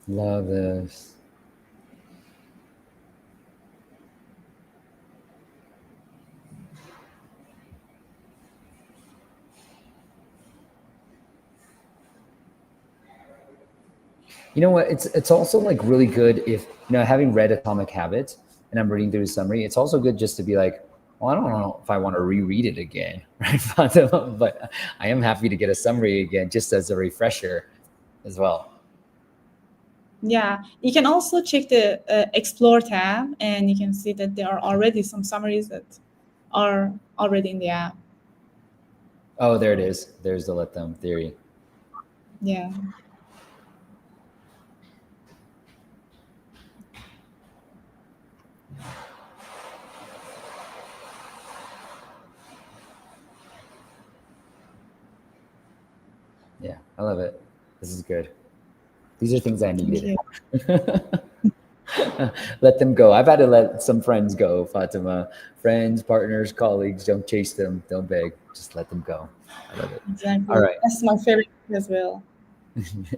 A: Love this. You know what? It's also like really good if, having read Atomic Habits and I'm reading through the summary, it's also good just to be like, well, I don't know if I want to reread it again, right? But I am happy to get a summary again just as a refresher as well.
B: Yeah, you can also check the Explore tab, and you can see that there are already some summaries that are already in the app.
A: Oh, there it is. There's the let them theory.
B: Yeah.
A: Yeah, I love it. This is good. These are things I
B: Thank
A: needed.
B: you.
A: Let them go. I've had to let some friends go, Fatemeh. Friends, partners, colleagues, don't chase them. Don't beg. Just let them go. I love it. All
B: Exactly.
A: right.
B: That's my favorite as well.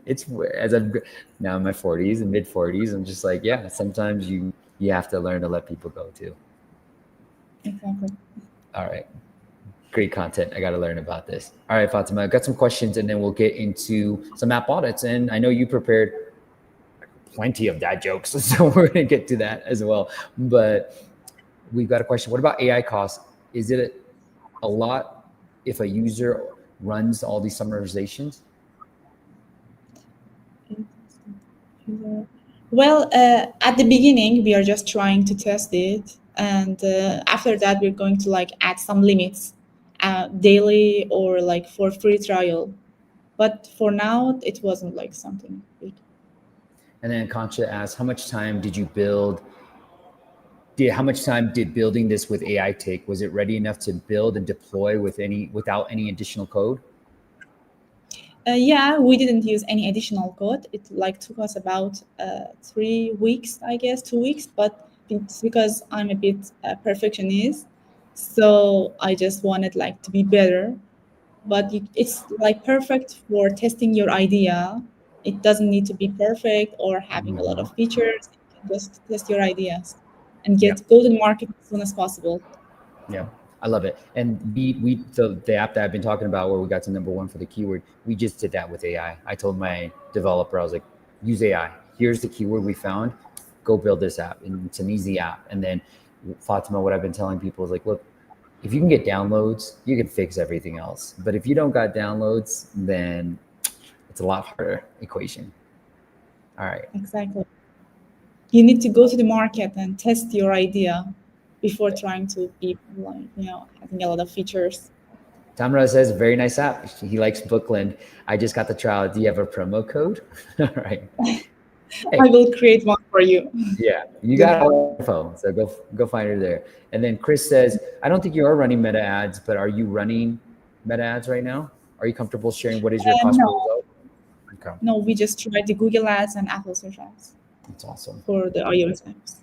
A: It's as I'm now in my 40s and mid 40s, I'm just like, yeah, sometimes you have to learn to let people go too.
B: Exactly.
A: All right. Great content. I got to learn about this. All right, Fatemeh, I've got some questions and then we'll get into some app audits. And I know you prepared plenty of dad jokes, so we're going to get to that as well. But we've got a question. What about AI costs? Is it a lot if a user runs all these summarizations?
B: Well, at the beginning, we are just trying to test it, and after that, we're going to like add some limits, daily or like for free trial. But for now, it wasn't like something big.
A: And then Concha asks, how much time did you build? How much time did building this with AI take? Was it ready enough to build and deploy without any additional code?
B: Yeah, we didn't use any additional code. It like took us about 3 weeks, I guess, 2 weeks. But it's because I'm a bit perfectionist, so I just wanted like to be better. But it's like perfect for testing your idea. It doesn't need to be perfect or having a lot
A: Mhm.
B: of features. You can just test your ideas and
A: Yeah.
B: go to the market as soon as possible.
A: Yeah, I love it. And the app that I've been talking about where we got to #1 for the keyword, we just did that with AI. I told my developer, I was like, use AI. Here's the keyword we found. Go build this app. And it's an easy app. And then Fatemeh, what I've been telling people is like, look, if you can get downloads, you can fix everything else. But if you don't got downloads, then it's a lot harder equation. All right.
B: Exactly. You need to go to the market and test your idea before trying to be like, having a lot of features.
A: Tamara says, very nice app. He likes Bookland. I just got the trial. Do you have a promo code? All right.
B: I
A: Hey,
B: will create one for you.
A: yeah, you
B: Don't
A: got
B: worry.
A: our info. So go find her there. And then Chris says, I don't think you are running meta ads, but are you running meta ads right now? Are you comfortable sharing what is your cost per
B: No,
A: result? Okay,
B: no, we just tried the Google Ads and Apple Search Ads
A: that's awesome.
B: for the iOS apps.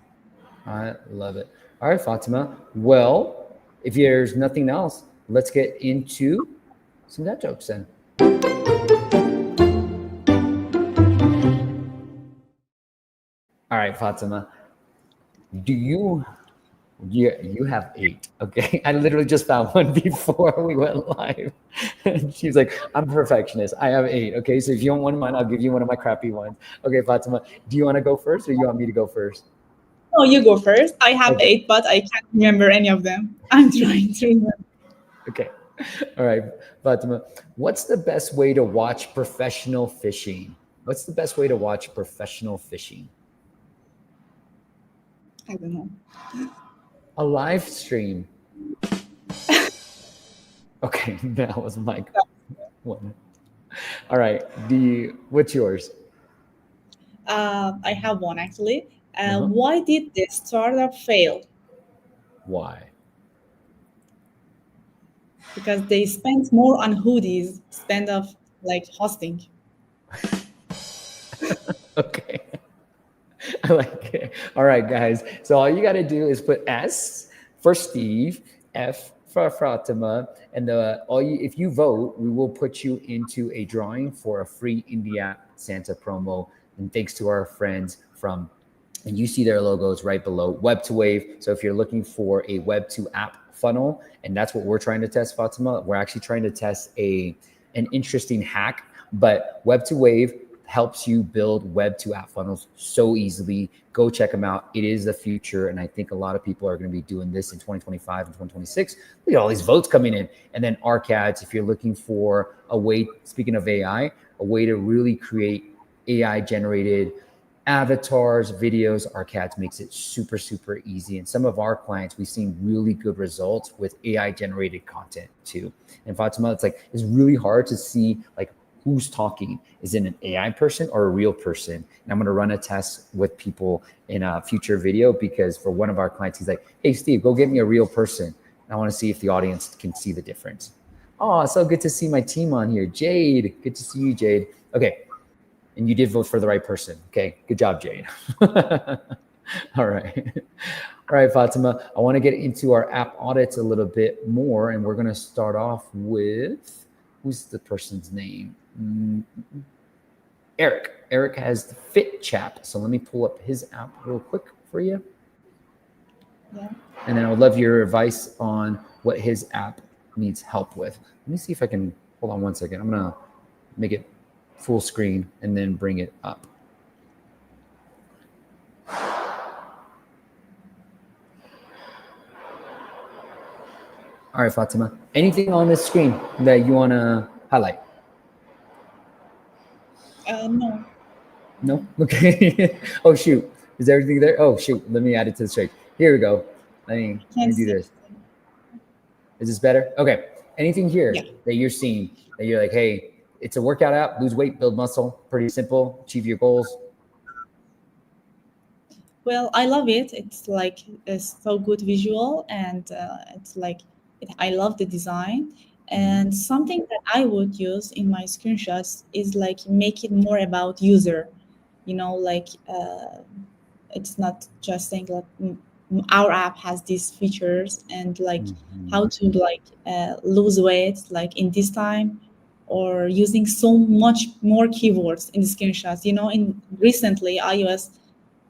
A: I love it. All right, Fatemeh. Well, if there's nothing else, let's get into some dad jokes then. All right, Fatemeh. Do you have 8? Okay, I literally just found one before we went live. And she's like, I'm a perfectionist. I have 8. Okay, so if you want one of mine, I'll give you one of my crappy ones. Okay, Fatemeh, do you want to go first or you want me to go first?
B: Oh, you go first. I have
A: Okay.
B: 8, but I can't remember any of them. I'm trying to remember.
A: Okay. All right, Fatemeh, what's the best way to watch professional fishing? What's the best way to watch professional fishing?
B: I don't know.
A: A live stream. Okay, that was my one. All right, what's yours?
B: I have one actually.
A: Uh-huh.
B: Why did the startup fail?
A: Why?
B: Because they spent more on hoodies instead of like hosting.
A: Okay. I like it. All right, guys. So all you got to do is put S for Steve, F for Fatemeh. And if you vote, we will put you into a drawing for a free Indie App Santa promo. And thanks to our friends from, and you see their logos right below, Web to Wave. So if you're looking for a Web to App funnel, and that's what we're trying to test, Fatemeh, we're actually trying to test an interesting hack, but Web to Wave helps you build Web to App funnels so easily. Go check them out. It is the future. And I think a lot of people are going to be doing this in 2025 and 2026. Look at all these votes coming in. And then ARCADs, if you're looking for a way, speaking of AI, a way to really create AI generated avatars, videos, ARCADs makes it super, super easy. And some of our clients, we've seen really good results with AI generated content too. And Fatemeh, it's really hard to see like who's talking. Is it an AI person or a real person? And I'm going to run a test with people in a future video, because for one of our clients, he's like, hey, Steve, go get me a real person. And I want to see if the audience can see the difference. Oh, so good to see my team on here. Jade, good to see you, Jade. Okay. And you did vote for the right person. Okay. Good job, Jade. All right. All right, Fatemeh, I want to get into our app audits a little bit more. And we're going to start off with, who's the person's name? Eric. Eric has the Fit Chap. So let me pull up his app real quick for you.
B: Yeah.
A: And then I would love your advice on what his app needs help with. Let me see if I can, hold on one second. I'm going to make it full screen and then bring it up. All right, Fatemeh, anything on this screen that you want to highlight?
B: No.
A: No? Okay. Oh, shoot. Is everything there? Oh, shoot. Let me add it to the stream. Here we go. Let me do this. Is this better? Okay. Anything here that you're seeing that you're like, hey, it's a workout app, lose weight, build muscle, pretty simple, achieve your goals?
B: Well, I love it. It's like a so good visual, and it's like I love the design. And something that I would use in my screenshots is like make it more about user. Like it's not just saying like our app has these features and like how to like lose weight like in this time, or using so much more keywords in the screenshots. In recently iOS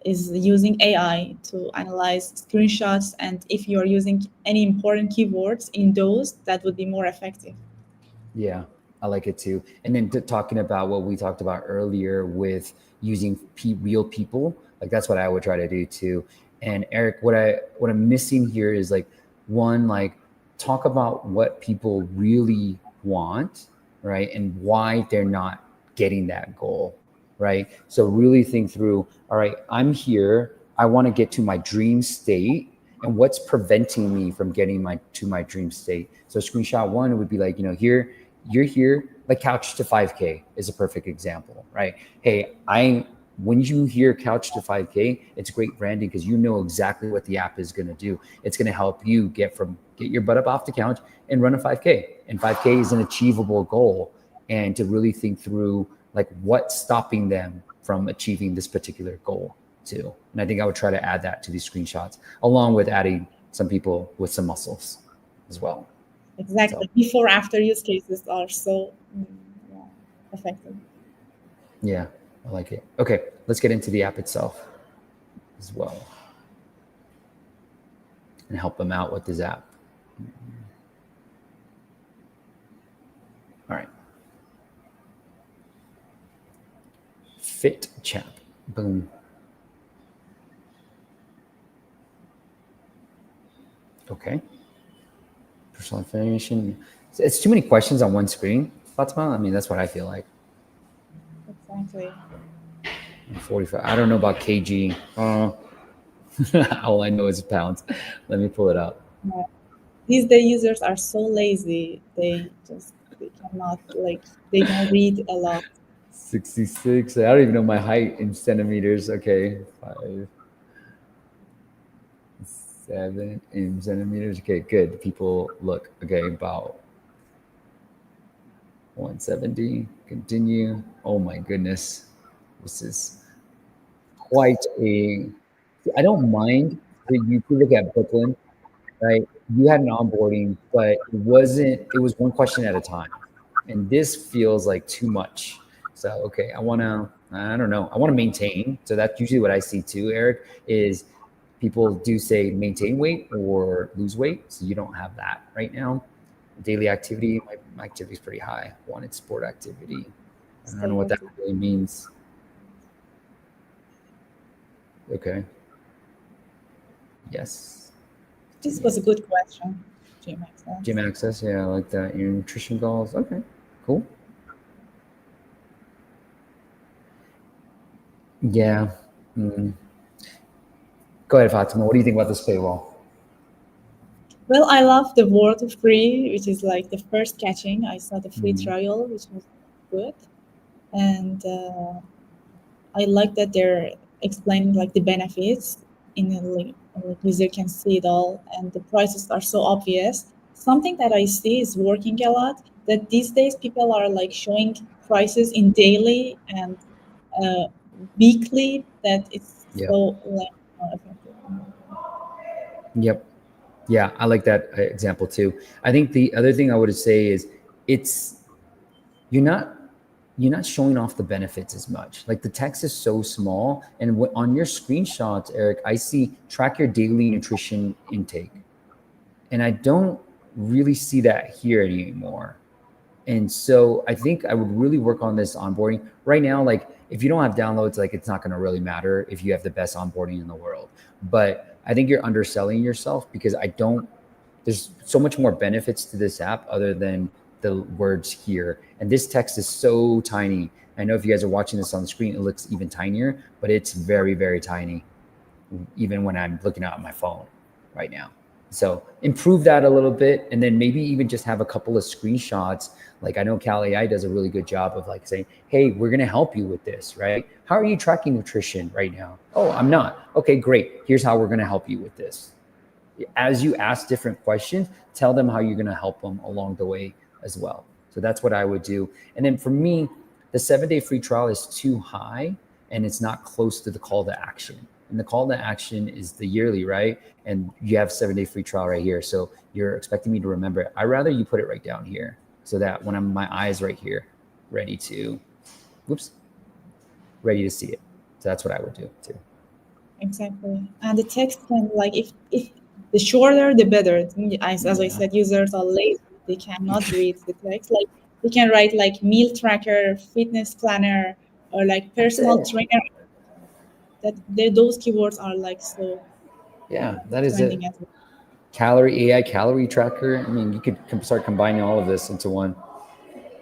B: is using AI to analyze screenshots, and if you're using any important keywords in those, that would be more effective.
A: Yeah, I like it too. And then talking about what we talked about earlier with using real people, like that's what I would try to do too. And Eric, what I'm missing here is like, one, like talk about what people really want, right? And why they're not getting that goal, right? So really think through, all right, I'm here, I want to get to my dream state, and what's preventing me from getting to my dream state. So screenshot one would be like, here, you're here, like couch to 5K is a perfect example, right? Hey, when you hear couch to 5K, it's great branding because you know exactly what the app is going to do. It's going to help you get your butt up off the couch and run a 5K. And 5K is an achievable goal. And to really think through like what's stopping them from achieving this particular goal too. And I think I would try to add that to these screenshots, along with adding some people with some muscles as well.
B: Exactly. So, before after use cases are so effective.
A: Yeah, I like it. Okay, let's get into the app itself as well and help them out with this app. All right. Fit Chap. Boom. Okay. Personal information. It's too many questions on one screen, Fatemeh. I mean, that's what I feel like.
B: Exactly.
A: 45. I don't know about kg. All I know is pounds. Let me pull it up.
B: Yeah. These day users are so lazy. They cannot they don't read a lot.
A: 66. I don't even know my height in centimeters. Okay. 5, 7 in centimeters. Okay, good. People look. Okay, about 170. Continue. Oh my goodness. This is quite a. I don't mind that you look at Bookland. right? You had an onboarding, but it was one question at a time. And this feels like too much. So, okay, I don't know, I want to maintain. So that's usually what I see too, Eric, is people do say maintain weight or lose weight. So you don't have that right now. Daily activity, my activity is pretty high. Wanted sport activity. I don't know what that really means. Okay. Yes.
B: This was a good question. Gym access.
A: Gym access, yeah, I like that. Your nutrition goals, okay, cool. Yeah. Mm. Go ahead, Fatima. What do you think about this paywall?
B: Well, I love the word free, which is like the first catching. I saw the free
A: Mm.
B: trial, which was good. And I like that they're explaining like the benefits in a, like user can see it all, and the prices are so obvious. Something that I see is working a lot. That these days people are like showing prices in daily and uh, weekly. That it's
A: Yep.
B: so like effective.
A: Yep. Yeah, I like that example too. I think the other thing I would say is it's you're not you're not showing off the benefits as much. Like the text is so small, and on your screenshots, Eric, I see track your daily nutrition intake, and I don't really see that here anymore. And so I think I would really work on this onboarding right now. Like if you don't have downloads, like it's not going to really matter if you have the best onboarding in the world. But I think you're underselling yourself because there's so much more benefits to this app other than the words here. And this text is so tiny. I know if you guys are watching this on the screen, it looks even tinier, but it's very, very tiny, even when I'm looking at my phone right now. So improve that a little bit, and then maybe even just have a couple of screenshots. Like I know Cal AI does a really good job of like saying, hey, we're going to help you with this, right? How are you tracking nutrition right now? Oh, I'm not. Okay, great. Here's how we're going to help you with this. As you ask different questions, tell them how you're going to help them along the way as well. So that's what I would do. And then for me, the 7-day free trial is too high and it's not close to the call to action. And the call to action is the yearly, right? And you have 7-day free trial right here. So you're expecting me to remember it. I'd rather you put it right down here so that when my eyes right here, ready to see it. So that's what I would do too.
B: Exactly. And the text can like if the shorter the better. As I said, users are lazy. They cannot read the text. Like they can write like meal tracker, fitness planner, or like personal trainer. That those keywords are like so
A: Yeah, that is it.
B: trending as well.
A: Calorie AI calorie tracker. I mean, you could start combining all of this into one.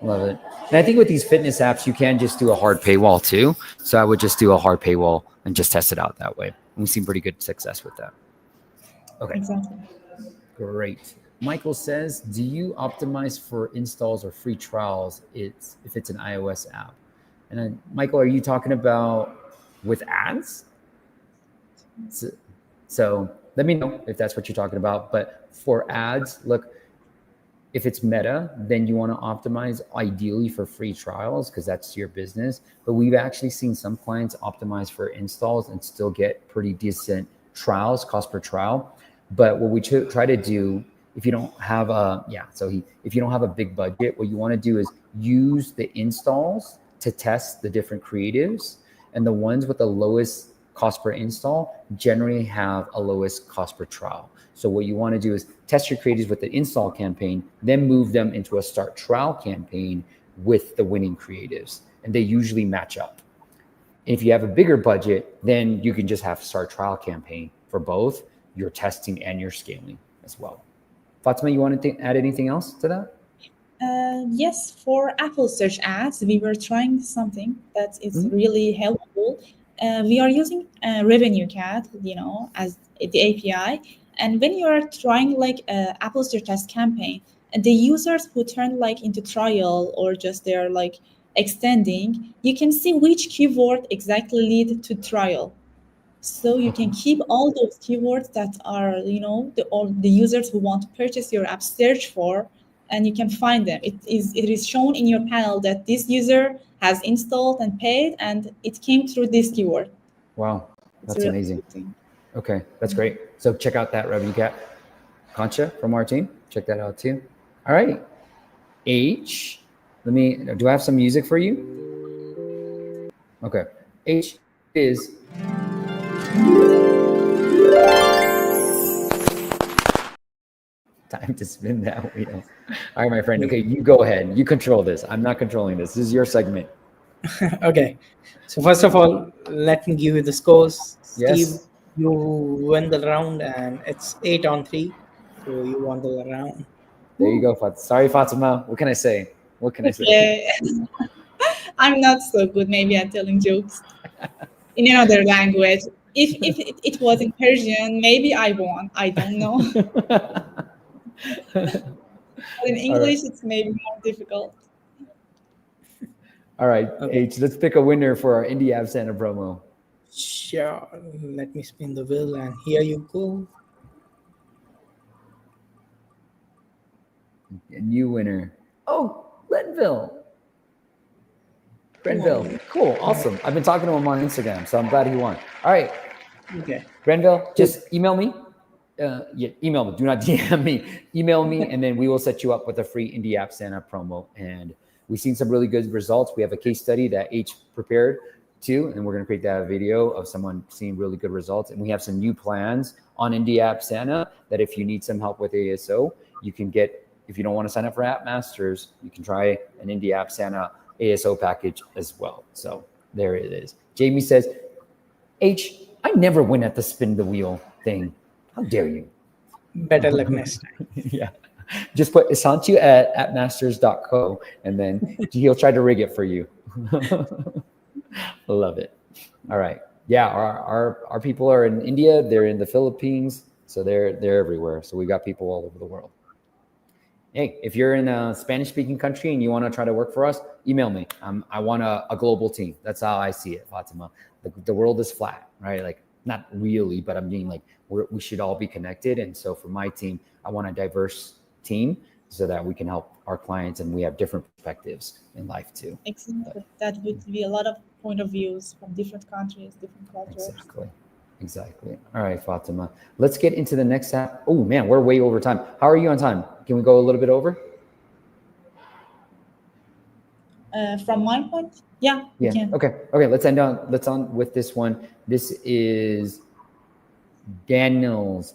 A: Love it. And I think with these fitness apps, you can just do a hard paywall too. So I would just do a hard paywall and just test it out that way. And we've seen pretty good success with that. Okay,
B: Exactly.
A: great. Michael says, do you optimize for installs or free trials if it's an iOS app? And then, Michael, are you talking about with ads? So let me know if that's what you're talking about. But for ads, look, if it's Meta, then you want to optimize ideally for free trials because that's your business. But we've actually seen some clients optimize for installs and still get pretty decent trials, cost per trial. But what we try to do, if you don't have if you don't have a big budget, what you want to do is use the installs to test the different creatives, and the ones with the lowest cost per install generally have a lowest cost per trial. So what you want to do is test your creatives with the install campaign, then move them into a start trial campaign with the winning creatives. And they usually match up. If you have a bigger budget, then you can just have start trial campaign for both your testing and your scaling as well. Fatima, you want to add anything else to that?
B: Yes, for Apple search ads, we were trying something that is really helpful. We are using Revenue Cat, as the API. And when you are trying like Apple search ads campaign, the users who turn like into trial or just they're like extending, you can see which keyword exactly lead to trial. So you can keep all those keywords that are, all the users who want to purchase your app search for, and you can find them. It is shown in your panel that this user has installed and paid, and it came through this keyword.
A: Wow,
B: It's a
A: that's
B: really
A: amazing.
B: good thing.
A: Okay, that's great. So check out that Revenue Cat. Concha from our team. Check that out too. All right. H, do I have some music for you? Okay. H is time to spin that wheel. All right, my friend. Okay, you go ahead. You control this. I'm not controlling this. This is your segment.
C: Okay. So first of all, let me give you the scores. Steve,
A: Yes.
C: you won the round, and it's 8-3. So you won the round.
A: There you go. Sorry, Fatemeh. What can I say? What can I say?
B: Okay. I'm not so good maybe at telling jokes in another language. If it was in Persian, maybe I won. I don't know. But in
A: All right.
B: English, it's maybe more difficult.
A: All right,
C: Okay.
A: H. Let's pick a winner for our Indie App Santa promo.
C: Sure. Let me spin the wheel, and here you go.
A: A new winner. Oh, Glenville. Grenville. Cool. Awesome. I've been talking to him on Instagram, so I'm glad he won. All right.
C: Okay.
A: Grenville, just email me. Yeah, email me. Do not DM me. Email me, and then we will set you up with a free Indie App Santa promo. And we've seen some really good results. We have a case study that H prepared too, and we're going to create that video of someone seeing really good results. And we have some new plans on Indie App Santa that if you need some help with ASO, you can get. If you don't want to sign up for App Masters, you can try an Indie App Santa ASO package as well. So there it is. Jamie says, H, I never win at the spin the wheel thing. How dare you?
C: Better luck next time.
A: Yeah. Just put Isantu at masters.co and then he'll try to rig it for you. Love it. All right. Yeah, our people are in India, they're in the Philippines, so they're everywhere. So we got people all over the world. Hey, if you're in a Spanish-speaking country and you want to try to work for us, email me. I want a global team. That's how I see it, Fatemeh. The world is flat, right? Like, not really, but I mean, like, we should all be connected. And so for my team, I want a diverse team so that we can help our clients and we have different perspectives in life too.
B: Exactly. That would be a lot of point of views from different countries, different cultures.
A: Exactly. All right, Fatemeh. Let's get into the next app. Oh man, we're way over time. How are you on time? Can we go a little bit over?
B: From my point, yeah, we can.
A: Okay. Let's on with this one. This is Daniel's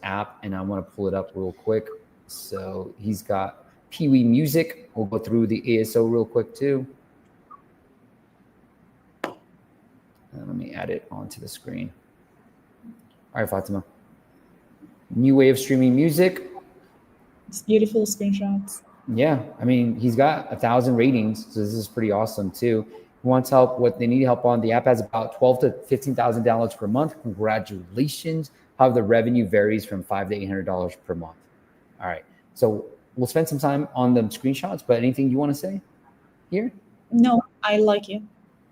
A: app, and I want to pull it up real quick. So he's got Pee Wee Music. We'll go through the ASO real quick too. Let me add it onto the screen. All right, Fatemeh. New way of streaming music.
B: It's beautiful screenshots.
A: Yeah, I mean, he's got 1,000 ratings, so this is pretty awesome too. He wants help. What they need help on, the app has about $12,000 to $15,000 downloads per month. Congratulations. However, the revenue varies from $500 to $800 per month. All right, so we'll spend some time on the screenshots. But anything you want to say here?
B: No, I like it.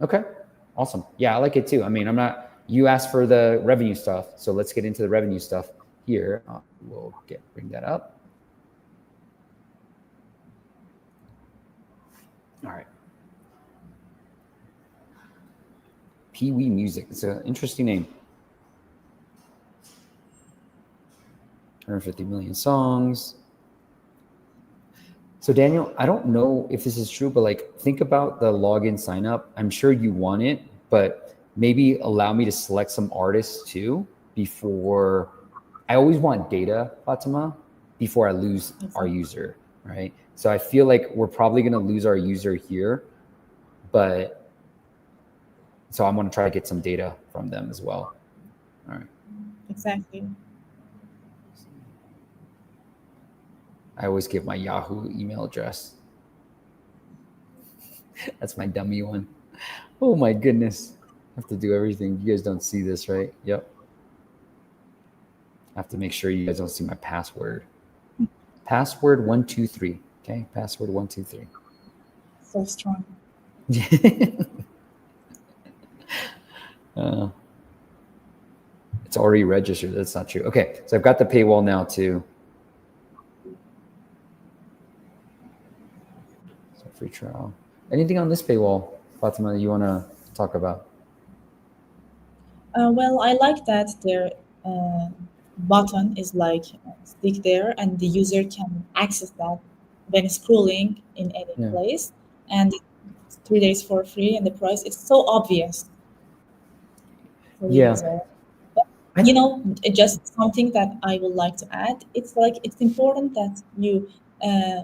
A: Okay, awesome. Yeah, I like it too. I mean, you asked for the revenue stuff, so let's get into the revenue stuff here. We'll bring that up. All right. Pee Wee Music. It's an interesting name. 150 million songs. So Daniel, I don't know if this is true, but like, think about the login sign up. I'm sure you want it, but maybe allow me to select some artists too before. I always want data, Fatemeh, before I lose our user, right? So I feel like we're probably going to lose our user here, but so I'm going to try to get some data from them as well. All right.
B: Exactly.
A: I always give my Yahoo email address. That's my dummy one. Oh my goodness. I have to do everything. You guys don't see this, right? Yep. I have to make sure you guys don't see my password. Password 123. Okay, password 123.
B: So strong.
A: It's already registered. That's not true. Okay, so I've got the paywall now too. So free trial. Anything on this paywall, Fatemeh, you want to talk about?
B: Well, I like that button is like stick there, and the user can access that when scrolling in any
A: Yeah.
B: place, and it's 3 days for free, and the price is so obvious for the
A: Yeah.
B: user. But,
A: I,
B: just something that I would like to add, it's like it's important that you uh,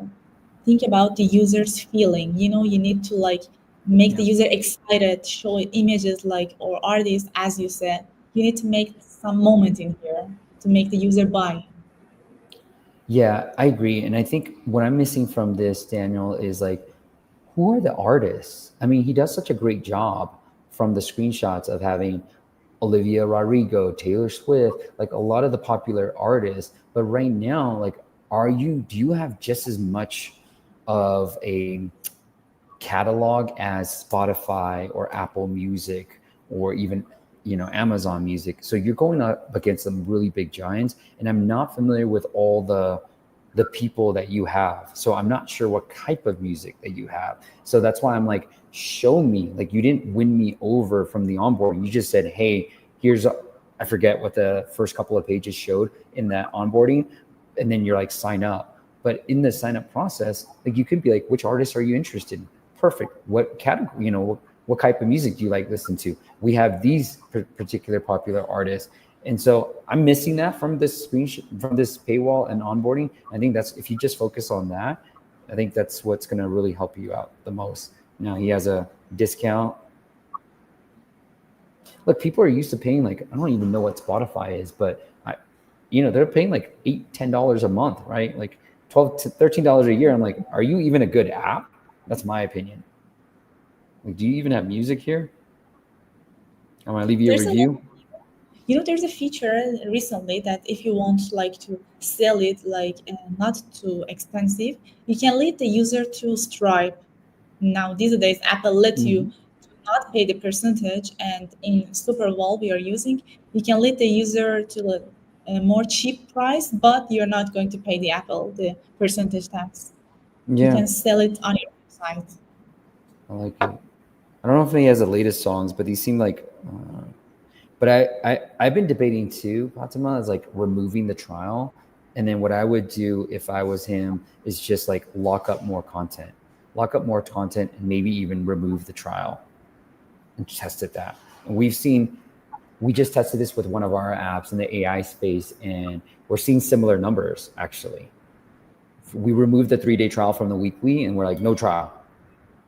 B: think about the user's feeling. You need to like make the
A: yeah.
B: user excited, show images like or artists, as you said. You need to make some moment in here to make the user buy.
A: Yeah, I agree. And I think what I'm missing from this, Daniel, is like, who are the artists? I mean, he does such a great job from the screenshots of having Olivia Rodrigo, Taylor Swift, like a lot of the popular artists. But right now, like, do you have just as much of a catalog as Spotify or Apple Music or even Amazon Music? So you're going up against some really big giants, and I'm not familiar with all the people that you have, so I'm not sure what type of music that you have. So that's why I'm like, show me. Like, you didn't win me over from the onboarding. You just said, hey, I forget what the first couple of pages showed in that onboarding, and then you're like, sign up. But in the sign up process, like, you could be like, which artists are you interested in? Perfect. What category, what type of music do you like listen to? We have these particular popular artists. And so I'm missing that from this from this paywall and onboarding. I think that's, if you just focus on that, I think that's what's going to really help you out the most. Now he has a discount. Look, people are used to paying, like, I don't even know what Spotify is, but they're paying like $8-10 a month, right? Like $12 to $13 a year. I'm like, are you even a good app? That's my opinion. Like, do you even have music here? I'm gonna leave you a
B: There's a
A: review.
B: there's a feature recently that if you want like to sell it like not too expensive, you can lead the user to Stripe. Now these days Apple let you
A: Mhm.
B: not pay the percentage, and in Superwall we are using, you can lead the user to a more cheap price, but you're not going to pay the Apple the percentage tax. You
A: Yeah,
B: can sell it on your website.
A: I like it. I don't know if he has the latest songs, but these seem like. But I've been debating too, Fatima, is like removing the trial, and then what I would do if I was him is just like lock up more content, and maybe even remove the trial and test it that. And we just tested this with one of our apps in the AI space, and we're seeing similar numbers actually. We removed the 3-day trial from the weekly, and we're like, no trial,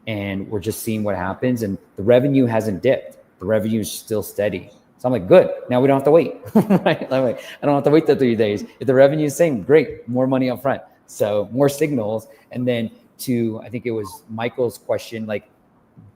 A: and we're just seeing what happens. And the revenue hasn't dipped. The revenue is still steady. So I'm like, good. Now we don't have to wait. Right? I'm like, I don't have to wait the 3 days. If the revenue is the same, great. More money up front. So more signals. And then I think it was Michael's question, like,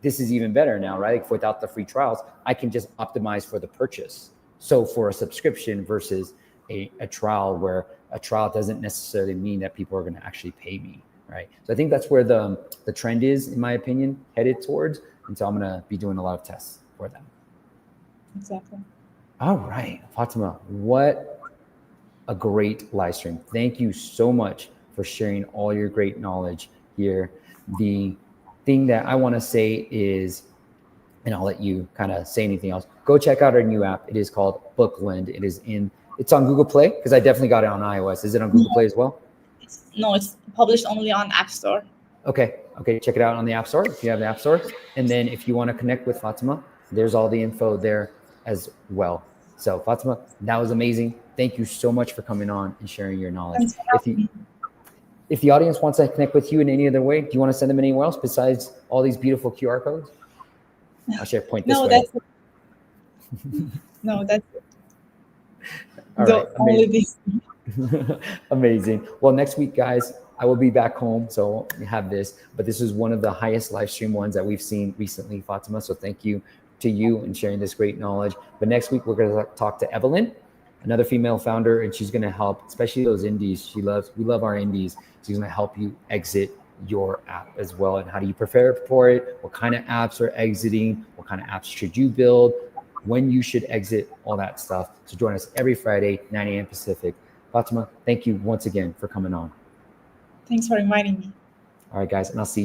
A: this is even better now, right? Like, without the free trials, I can just optimize for the purchase. So for a subscription versus a trial, where a trial doesn't necessarily mean that people are going to actually pay me, right? So I think that's where the trend is, in my opinion, headed towards. And so I'm going to be doing a lot of tests for them.
B: Exactly.
A: All right, Fatima, what a great live stream. Thank you so much for sharing all your great knowledge here. The thing that I want to say is, and I'll let you kind of say anything else, go check out our new app. It is called Bookland. It's on Google Play, because I definitely got it on iOS. Is it on Google Play as well?
B: No, it's published only on App Store.
A: Okay, check it out on the App Store if you have the App Store. And then if you want to connect with Fatima, there's all the info there as well. So Fatima, that was amazing. Thank you so much for coming on and sharing your knowledge.
B: Thanks for having me.
A: If the audience wants to connect with you in any other way, do you want to send them anywhere else besides all these beautiful QR codes? I'll share point this
B: No,
A: way.
B: that's no, that's
A: All right,
B: the only
A: amazing.
B: this.
A: Amazing. Well, next week, guys, I will be back home, so we have this. But this is one of the highest live stream ones that we've seen recently, Fatima. So thank you to you and sharing this great knowledge. But next week, we're going to talk to Evelyn, another female founder, and she's going to help, especially those indies. We love our indies. She's going to help you exit your app as well. And how do you prepare for it? What kind of apps are exiting? What kind of apps should you build? When you should exit, all that stuff. So join us every Friday, 9 a.m. Pacific. Fatima, thank you once again for coming on.
B: Thanks for inviting me.
A: All right, guys, and I'll see you.